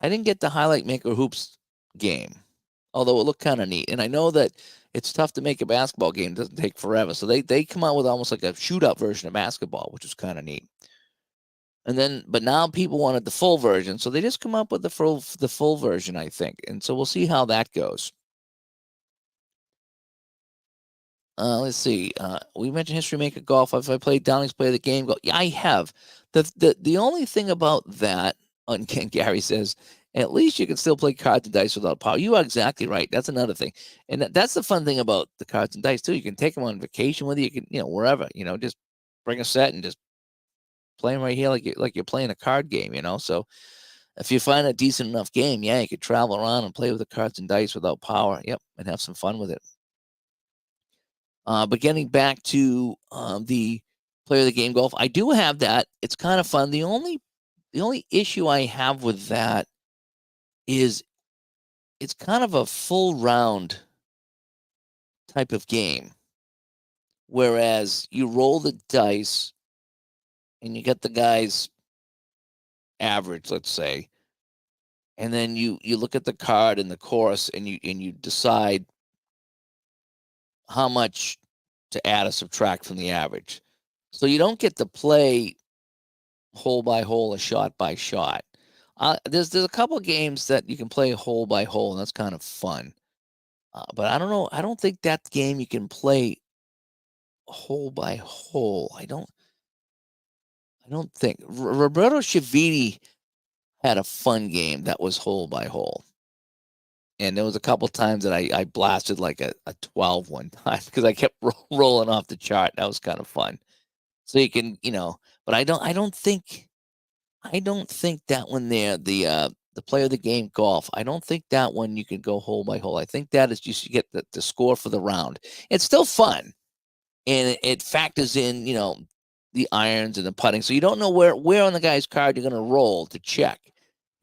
Highlight Maker Hoops game, although it looked kind of neat. And I know that it's tough to make a basketball game. It doesn't take forever. So they come out with almost like a shootout version of basketball, which was kind of neat. And then, but now people wanted the full version, so they just come up with the full version, I think. And so we'll see how that goes. Let's see. We mentioned History Maker Golf. Have I played Downing's Play of the Game? Yeah, I have. The only thing about that, and Gary says, at least you can still play cards and dice without power. You are exactly right. That's another thing, and that's the fun thing about the cards and dice too. You can take them on vacation with you. You can, wherever. Just bring a set and just play them right here like you're playing a card game. So if you find a decent enough game, yeah, you could travel around and play with the cards and dice without power. Yep, and have some fun with it. But getting back to the Player of the Game Golf, I do have that. It's kind of fun. The only issue I have with that is it's kind of a full round type of game, whereas you roll the dice and you get the guy's average, let's say, and then you look at the card and the course and you decide how much to add or subtract from the average. So you don't get to play hole by hole or shot by shot. There's a couple of games that you can play hole by hole, and that's kind of fun. But I don't know. I don't think that game you can play hole by hole. I don't think. Roberto Chaviti had a fun game that was hole by hole. And there was a couple times that I blasted like a 12 one time because I kept rolling off the chart. That was kind of fun. So you can, but I don't think that one there, the Player of the Game Golf, I don't think that one you can go hole by hole. I think that is just you get the score for the round. It's still fun, and it factors in, the irons and the putting. So you don't know where on the guy's card you're going to roll to check.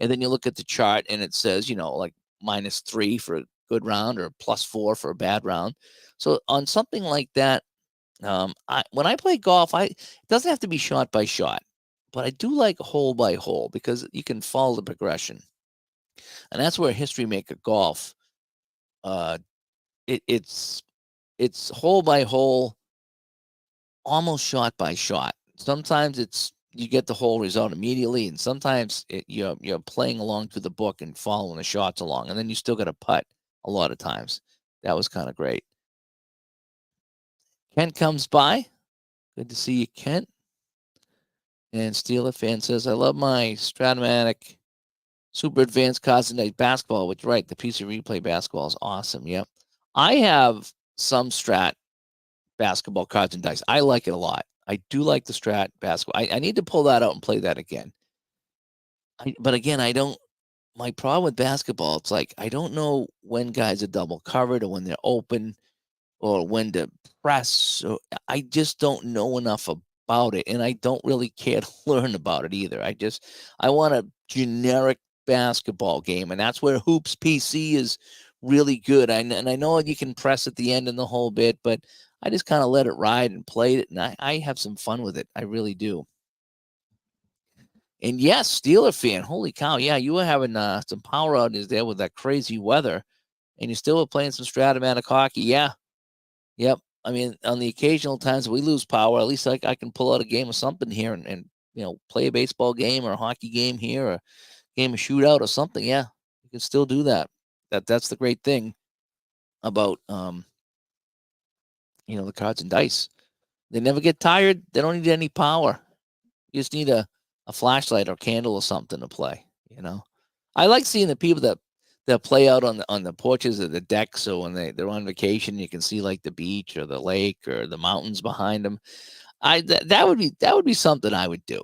And then you look at the chart and it says, like -3 for a good round or +4 for a bad round. So on something like that, when I play golf, it doesn't have to be shot by shot, but I do like hole by hole because you can follow the progression. And that's where History Maker Golf, it's hole by hole, almost shot by shot. Sometimes you get the whole result immediately, and sometimes you're playing along through the book and following the shots along, and then you still got to putt a lot of times. That was kind of great. Kent comes by. Good to see you, Kent. And Steeler fan says, I love my Stratomatic Super Advanced Cards and Dice basketball, which, right, the PC Replay basketball is awesome. Yep. I have some Strat basketball cards and dice. I like it a lot. I do like the Strat basketball. I need to pull that out and play that again. But again, my problem with basketball, it's like I don't know when guys are double covered or when they're open or when to press. So I just don't know enough about it, and I don't really care to learn about it either. I want a generic basketball game, and that's where Hoops PC is really good. And I know you can press at the end and the whole bit, but I just kind of let it ride and played it, and I have some fun with it. I really do. And yes, Steeler fan, holy cow, yeah, you were having some power outages there with that crazy weather, and you still were playing some Stratomatic hockey. Yeah, yep. I mean, on the occasional times we lose power, at least I can pull out a game of something here and play a baseball game or a hockey game here or a game of shootout or something. Yeah, you can still do that. That's the great thing about the cards and dice. They never get tired. They don't need any power. You just need a flashlight or candle or something to play. I like seeing the people that play out on the porches of the deck. So when they're on vacation, you can see like the beach or the lake or the mountains behind them. That would be something I would do.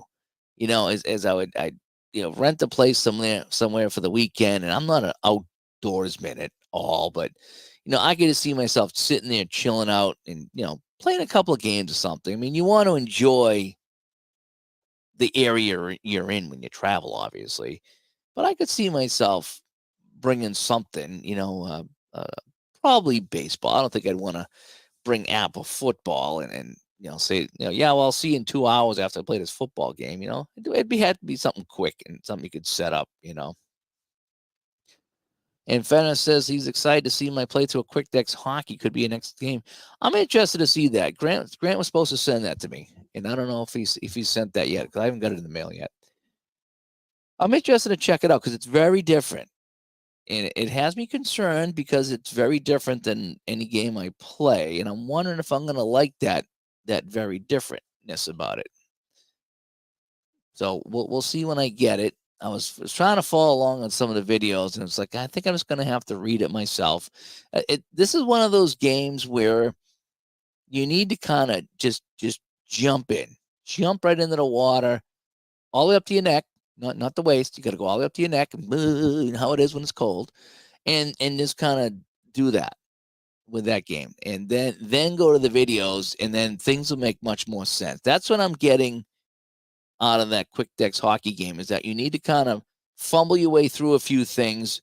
As I rent a place somewhere for the weekend, and I'm not an outdoorsman at all, but I get to see myself sitting there chilling out and playing a couple of games or something. I mean, you want to enjoy the area you're in when you travel, obviously, but I could see myself bringing something, probably baseball. I don't think I'd want to bring Apple football and say, yeah, well, I'll see you in 2 hours after I play this football game. Had to be something quick and something you could set up. And Fenner says he's excited to see my play through a Quick Decks hockey. Could be a next game. I'm interested to see that. Grant was supposed to send that to me, and I don't know if he's sent that yet because I haven't got it in the mail yet. I'm interested to check it out because it's very different, and it has me concerned because it's very different than any game I play, and I'm wondering if I'm going to like that very differentness about it. So we'll see when I get it. I was trying to follow along on some of the videos, and it's like I think I'm just going to have to read it myself. This is one of those games where you need to kind of just jump right into the water, all the way up to your neck, not the waist. You got to go all the way up to your neck, and how it is when it's cold, and just kind of do that with that game, and then go to the videos, and then things will make much more sense. That's what I'm getting out of that Quick Decks hockey game, is that you need to kind of fumble your way through a few things,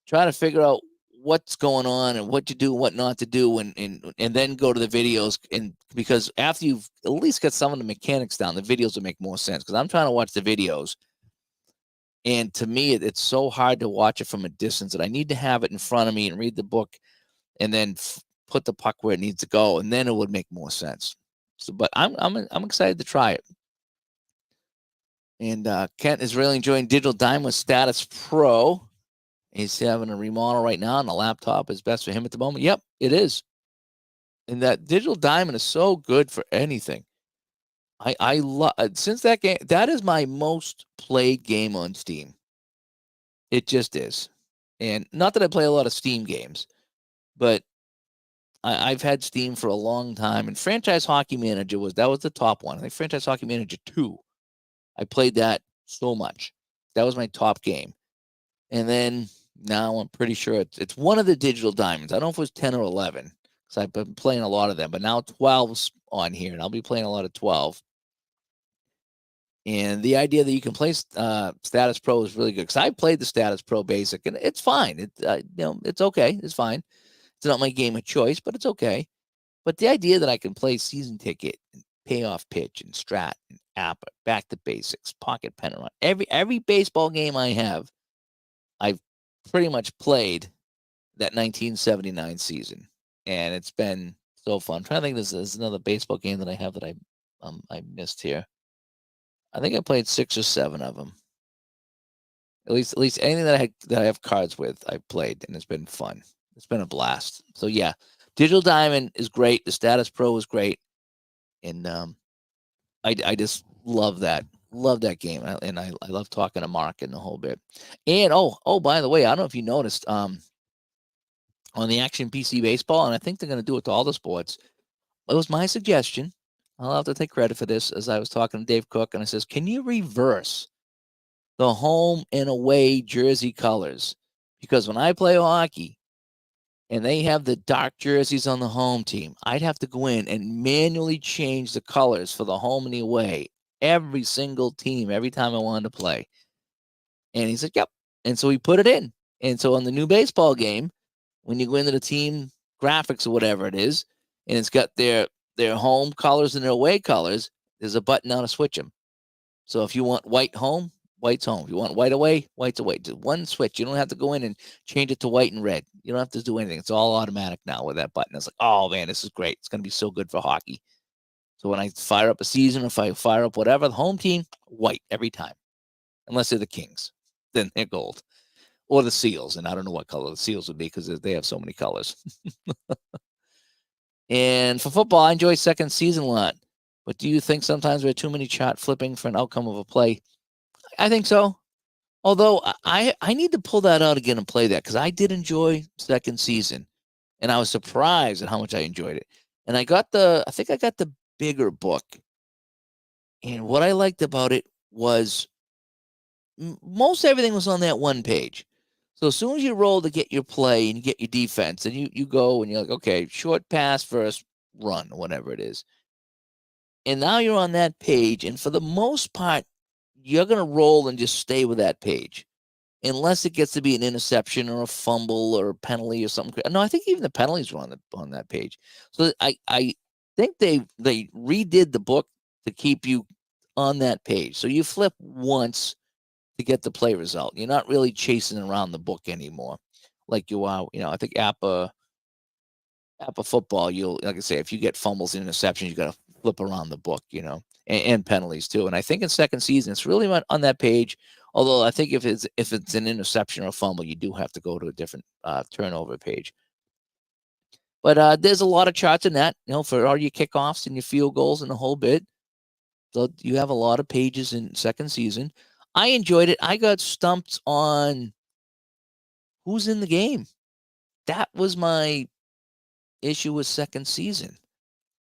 try to figure out what's going on and what to do, what not to do, and then go to the videos. And because after you've at least got some of the mechanics down, the videos will make more sense. Because I'm trying to watch the videos, and to me, it's so hard to watch it from a distance that I need to have it in front of me and read the book, and then put the puck where it needs to go, and then it would make more sense. So, but I'm excited to try it. And Kent is really enjoying Digital Diamond Status Pro. He's having a remodel right now, and the laptop is best for him at the moment. Yep, it is. And that Digital Diamond is so good for anything. I love since that game. That is my most played game on Steam. It just is. And not that I play a lot of Steam games, but I've had Steam for a long time. And Franchise Hockey Manager was the top one. I think Franchise Hockey Manager 2. I played that so much. That was my top game. And then now I'm pretty sure it's one of the Digital Diamonds. I don't know if it was 10 or 11 because I've been playing a lot of them. But now 12's on here, and I'll be playing a lot of 12. And the idea that you can play Status Pro is really good because I played the Status Pro Basic, and it's fine. It's okay. It's fine. It's not my game of choice, but it's okay. But the idea that I can play Season Ticket and Payoff Pitch and Strat and App, Back to Basics, Pocket Panorama, every baseball game I have, I've pretty much played that 1979 season, and it's been so fun. I'm trying to think, there's another baseball game that I have that I missed here. I think I played 6 or 7 of them. At least anything that I have cards with, I've played, and it's been fun. It's been a blast. So yeah, Digital Diamond is great. The Status Pro is great, and I just love that. Love that game, and I love talking to Mark and the whole bit. And by the way, I don't know if you noticed on the Action PC Baseball, and I think they're going to do it to all the sports. It was my suggestion. I'll have to take credit for this, as I was talking to Dave Cook, and I says, can you reverse the home and away jersey colors? Because when I play hockey and they have the dark jerseys on the home team, I'd have to go in and manually change the colors for the home and the away, every single team, every time I wanted to play. And he said, yep. And so he put it in. And so on the new baseball game, when you go into the team graphics or whatever it is, and it's got their home colors and their away colors, there's a button now to switch them. So if you want white home, white's home. If you want white away, white's away. Just one switch. You don't have to go in and change it to white and red. You don't have to do anything. It's all automatic now with that button. It's like, oh man, this is great. It's going to be so good for hockey. So when I fire up a season, if I fire up whatever, the home team, white every time. Unless they're the Kings. Then they're gold. Or the Seals. And I don't know what color the Seals would be because they have so many colors. And for football, I enjoy second season a lot. But do you think sometimes there are too many chart flipping for an outcome of a play? I think so. Although I need to pull that out again and play that because I did enjoy second season. And I was surprised at how much I enjoyed it. And I think I got the bigger book. And what I liked about it was most everything was on that one page. So as soon as you roll to get your play and you get your defense, and you go and you're like, okay, short pass versus run, or whatever it is. And now you're on that page, and for the most part, you're gonna roll and just stay with that page. Unless it gets to be an interception or a fumble or a penalty or something. No, I think even the penalties were on that page. So I think they redid the book to keep you on that page. So you flip once to get the play result. You're not really chasing around the book anymore, like you are. I think APA football. You'll, like I say, if you get fumbles and interceptions, you got to flip around the book. And penalties too. And I think in second season, it's really on that page. Although I think if it's an interception or a fumble, you do have to go to a different turnover page. But there's a lot of charts in that, for all your kickoffs and your field goals and the whole bit. So you have a lot of pages in second season. I enjoyed it. I got stumped on who's in the game. That was my issue with second season.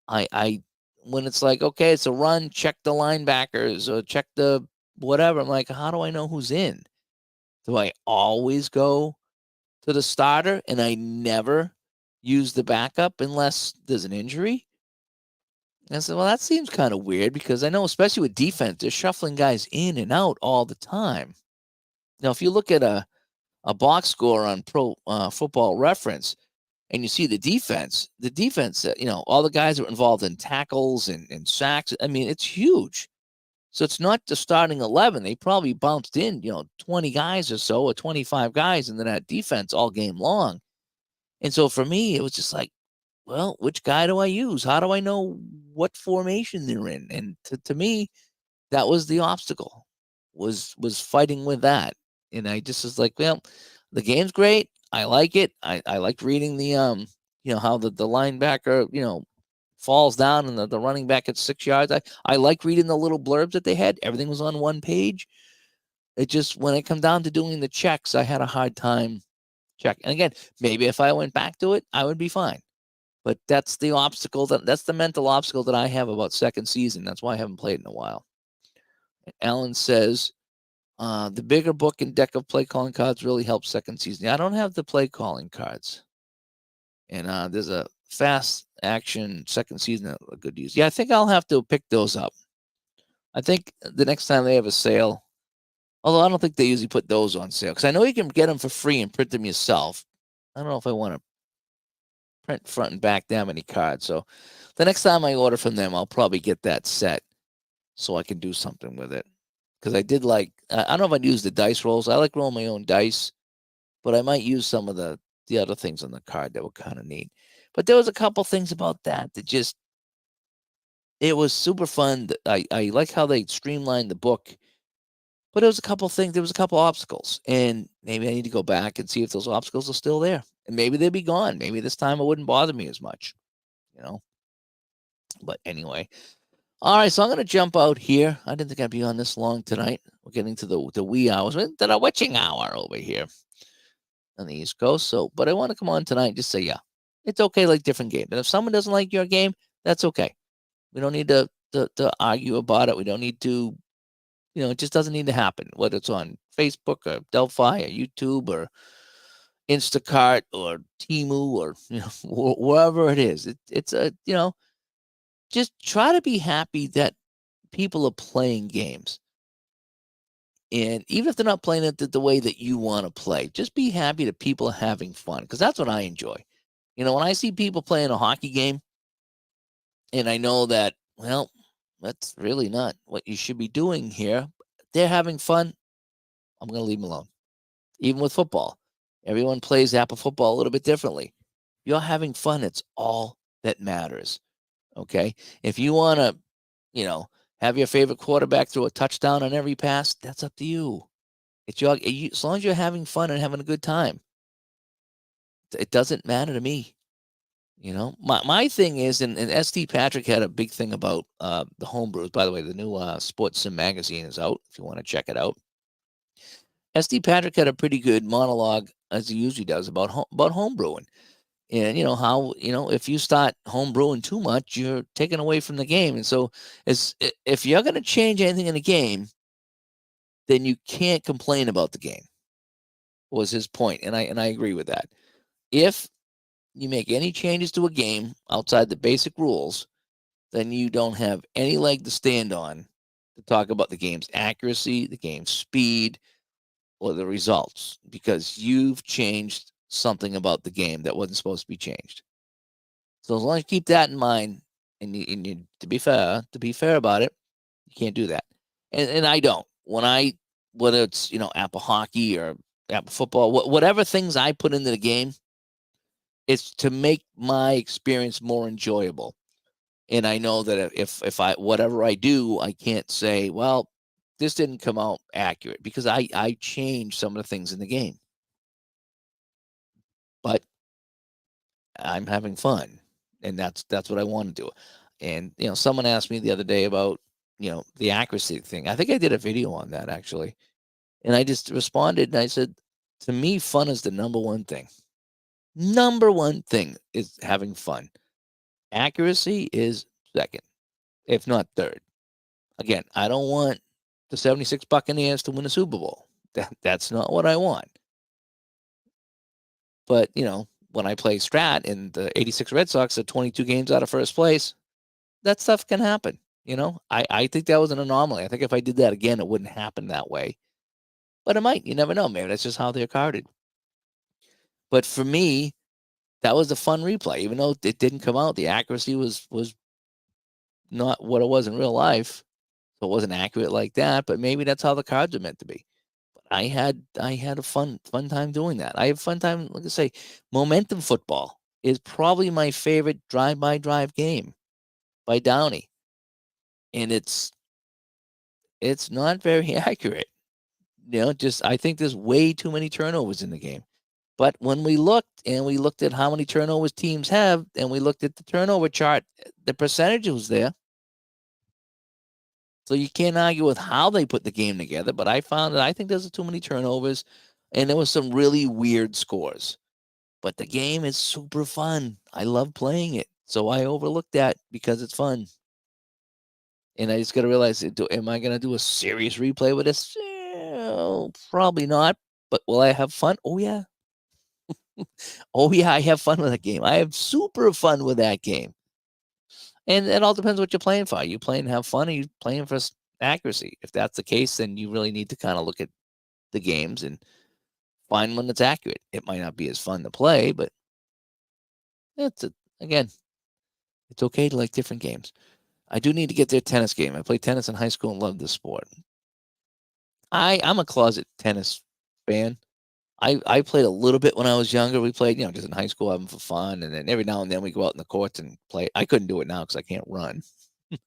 I when it's like, okay, it's a run, check the linebackers or check the whatever. I'm like, how do I know who's in? Do I always go to the starter and I never use the backup unless there's an injury? And I said, well, that seems kind of weird because I know, especially with defense, they're shuffling guys in and out all the time. Now, if you look at a box score on Pro Football Reference and you see the defense, all the guys that are involved in tackles and sacks, I mean, it's huge. So it's not the starting 11. They probably bounced in, 20 guys or so, or 25 guys into that defense all game long. And so for me, it was just like, well, which guy do I use? How do I know what formation they're in? And to me, that was the obstacle, was fighting with that. And I just was like, well, the game's great. I like it. I liked reading the how the linebacker, falls down and the running back at 6 yards. I like reading the little blurbs that they had. Everything was on one page. It just, when it come down to doing the checks, I had a hard time check. And again, maybe if I went back to it, I would be fine. But that's the obstacle that's the mental obstacle that I have about second season. That's why I haven't played in a while. And Alan says, the bigger book and deck of play calling cards really helps second season. I don't have the play calling cards. And there's a fast action second season a good use. Yeah, I think I'll have to pick those up. I think the next time they have a sale, although I don't think they usually put those on sale, because I know you can get them for free and print them yourself. I don't know if I want to print front and back that many cards. So the next time I order from them, I'll probably get that set so I can do something with it. Because I did like, I don't know if I'd use the dice rolls. I like rolling my own dice, but I might use some of the other things on the card that were kind of neat. But there was a couple things about that just, it was super fun. I like how they streamlined the book, but there was a couple obstacles, and maybe I need to go back and see if those obstacles are still there, and maybe they'll be gone. Maybe this time it wouldn't bother me as much, But anyway, all right. So I'm going to jump out here. I didn't think I'd be on this long tonight. We're getting to the wee hours, the witching hour over here on the East Coast. So, but I want to come on tonight and just say, yeah, it's okay, like different games. And if someone doesn't like your game, that's okay. We don't need to argue about it. We don't need to, it just doesn't need to happen, whether it's on Facebook or Delphi or YouTube or Instacart or Temu or, wherever it is. It's a, just try to be happy that people are playing games. And even if they're not playing it the way that you want to play, just be happy that people are having fun, because that's what I enjoy. When I see people playing a hockey game and I know that, well, that's really not what you should be doing here. They're having fun. I'm going to leave them alone. Even with football, everyone plays APA football a little bit differently. You're having fun. It's all that matters. Okay. If you want to, have your favorite quarterback throw a touchdown on every pass, that's up to you. It's as long as you're having fun and having a good time, it doesn't matter to me. My thing is, and ST Patrick had a big thing about the homebrews. By the way, the new Sports Sim magazine is out if you want to check it out. ST Patrick had a pretty good monologue, as he usually does, about homebrewing. And how, if you start homebrewing too much, you're taken away from the game. And so if you're going to change anything in the game, then you can't complain about the game. Was his point, and I agree with that. If you make any changes to a game outside the basic rules, then you don't have any leg to stand on to talk about the game's accuracy, the game's speed, or the results, because you've changed something about the game that wasn't supposed to be changed. So as long as you keep that in mind, and you to be fair about it, you can't do that. And I don't. Whether it's Apple hockey or Apple football, whatever things I put into the game, it's to make my experience more enjoyable. And I know that if I whatever I do, I can't say, well, this didn't come out accurate, because I changed some of the things in the game. But I'm having fun, and that's what I want to do. And someone asked me the other day about the accuracy thing. I think I did a video on that, actually, and I just responded and I said, to me, fun is the number one thing. Number one thing is having fun. Accuracy is second, if not third. Again, I don't want the 76 Buccaneers to win a Super Bowl. That's not what I want. But, when I play Strat and the 86 Red Sox are 22 games out of first place, that stuff can happen. I think that was an anomaly. I think if I did that again, it wouldn't happen that way. But it might. You never know. Maybe that's just how they're carded. But for me, that was a fun replay. Even though it didn't come out, the accuracy was not what it was in real life. So it wasn't accurate like that. But maybe that's how the cards are meant to be. I had a fun time doing that. I have fun time. Like I say, Momentum Football is probably my favorite drive-by-drive game by Downey, and it's not very accurate. Just I think there's way too many turnovers in the game. But when we looked at how many turnovers teams have, and we looked at the turnover chart, the percentage was there. So you can't argue with how they put the game together, but I found that I think there's too many turnovers, and there was some really weird scores. But the game is super fun. I love playing it. So I overlooked that because it's fun. And I just got to realize, am I going to do a serious replay with this? Probably not. But will I have fun? Oh, yeah. Oh, yeah, I have fun with that game. I have super fun with that game. And it all depends what you're playing for. Are you playing to have fun? Or are you playing for accuracy? If that's the case, then you really need to kind of look at the games and find one that's accurate. It might not be as fun to play, but again, it's okay to like different games. I do need to get their tennis game. I played tennis in high school and loved the sport. I'm a closet tennis fan. I played a little bit when I was younger. We played, just in high school, having for fun, and then every now and then we go out in the courts and play. I couldn't do it now because I can't run, and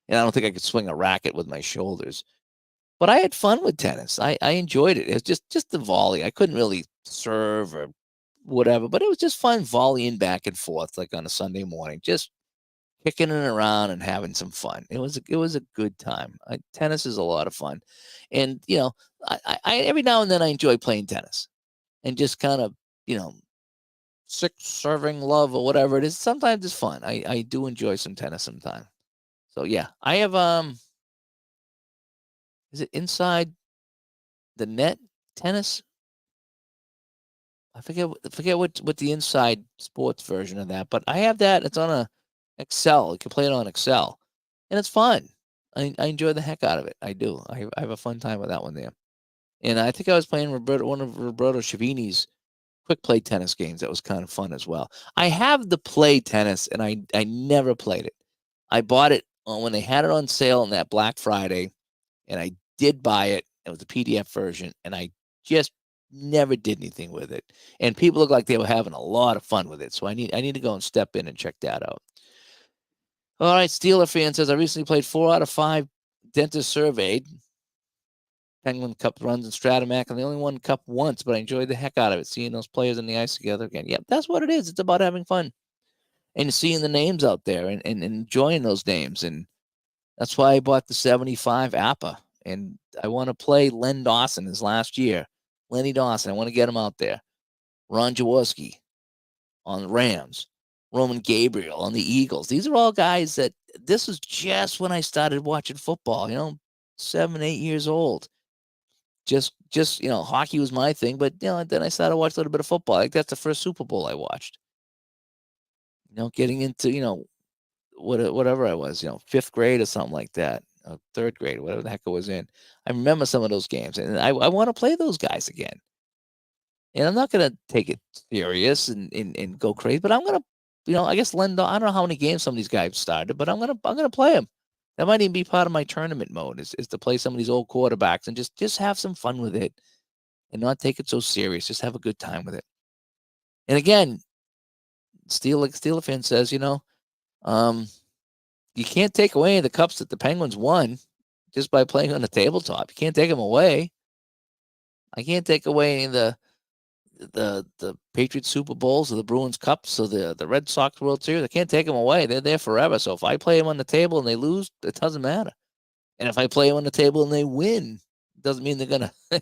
I don't think I could swing a racket with my shoulders. But I had fun with tennis. I enjoyed it. It was just the volley. I couldn't really serve or whatever, but it was just fun volleying back and forth like on a Sunday morning, just kicking it around and having some fun. It was a good time. Tennis is a lot of fun, and I every now and then I enjoy playing tennis, and just kind of six serving love or whatever it is. Sometimes it's fun. I do enjoy some tennis sometimes. So yeah, I have is it inside the net tennis? I forget what the inside sports version of that, but I have that. It's on a Excel. You can play it on Excel, and it's fun. I enjoy the heck out of it. I do. I have a fun time with that one there. And I think I was playing one of Roberto Chavini's quick play tennis games. That was kind of fun as well. I have the play tennis, and I never played it. I bought it when they had it on sale on that Black Friday, and I did buy it. It was a PDF version, and I just never did anything with it. And people look like they were having a lot of fun with it. So I need to go and step in and check that out. All right, Steeler fan says I recently played 4 out of 5 Dentist Surveyed Penguin Cup runs in Stratomac, and they only won Cup once, but I enjoyed the heck out of it, seeing those players in the ice together again. Yep, that's what it is. It's about having fun and seeing the names out there and enjoying those names. And that's why I bought the 75 APA. And I want to play Len Dawson his last year. Lenny Dawson, I want to get him out there. Ron Jaworski on the Rams. Roman Gabriel on the Eagles. These are all guys that this was just when I started watching football, 7, 8 years old. just hockey was my thing, but then I started watching a little bit of football. Like that's the first Super Bowl I watched. Getting into whatever I was, fifth grade or something like that, third grade, whatever the heck I was in. I remember some of those games, and I want to play those guys again. And I'm not gonna take it serious and go crazy, but I'm gonna, I guess I don't know how many games some of these guys started, but I'm gonna play them. That might even be part of my tournament mode is to play some of these old quarterbacks and just have some fun with it and not take it so serious. Just have a good time with it. And again, Steeler fan says, you can't take away the cups that the Penguins won just by playing on the tabletop. You can't take them away. I can't take away the Patriots Super Bowls or the Bruins Cups or the Red Sox World Series. I can't take them away. They're there forever. So if I play them on the table and they lose, it doesn't matter. And if I play them on the table and they win, it doesn't mean they're going to,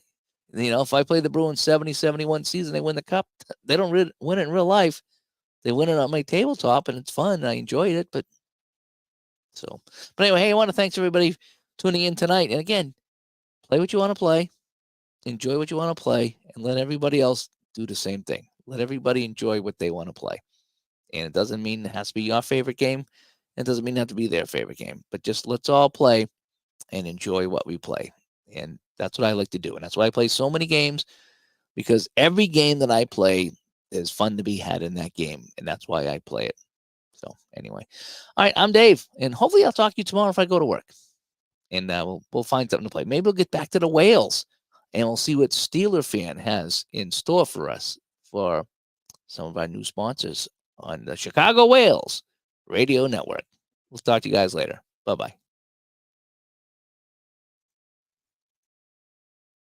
if I play the Bruins 70-71 season, they win the cup. They don't win it in real life. They win it on my tabletop and it's fun. I enjoyed it. But anyway, hey, I want to thank everybody tuning in tonight. And again, play what you want to play, enjoy what you want to play, and let everybody else do the same thing. Let everybody enjoy what they want to play. And it doesn't mean it has to be your favorite game. It doesn't mean it has to be their favorite game. But just let's all play and enjoy what we play. And that's what I like to do. And that's why I play so many games, because every game that I play is fun to be had in that game. And that's why I play it. So anyway, all right, I'm Dave. And hopefully I'll talk to you tomorrow if I go to work. And we'll find something to play. Maybe we'll get back to the Whales. And we'll see what Steeler fan has in store for us for some of our new sponsors on the Chicago Whales Radio Network. We'll talk to you guys later. Bye-bye.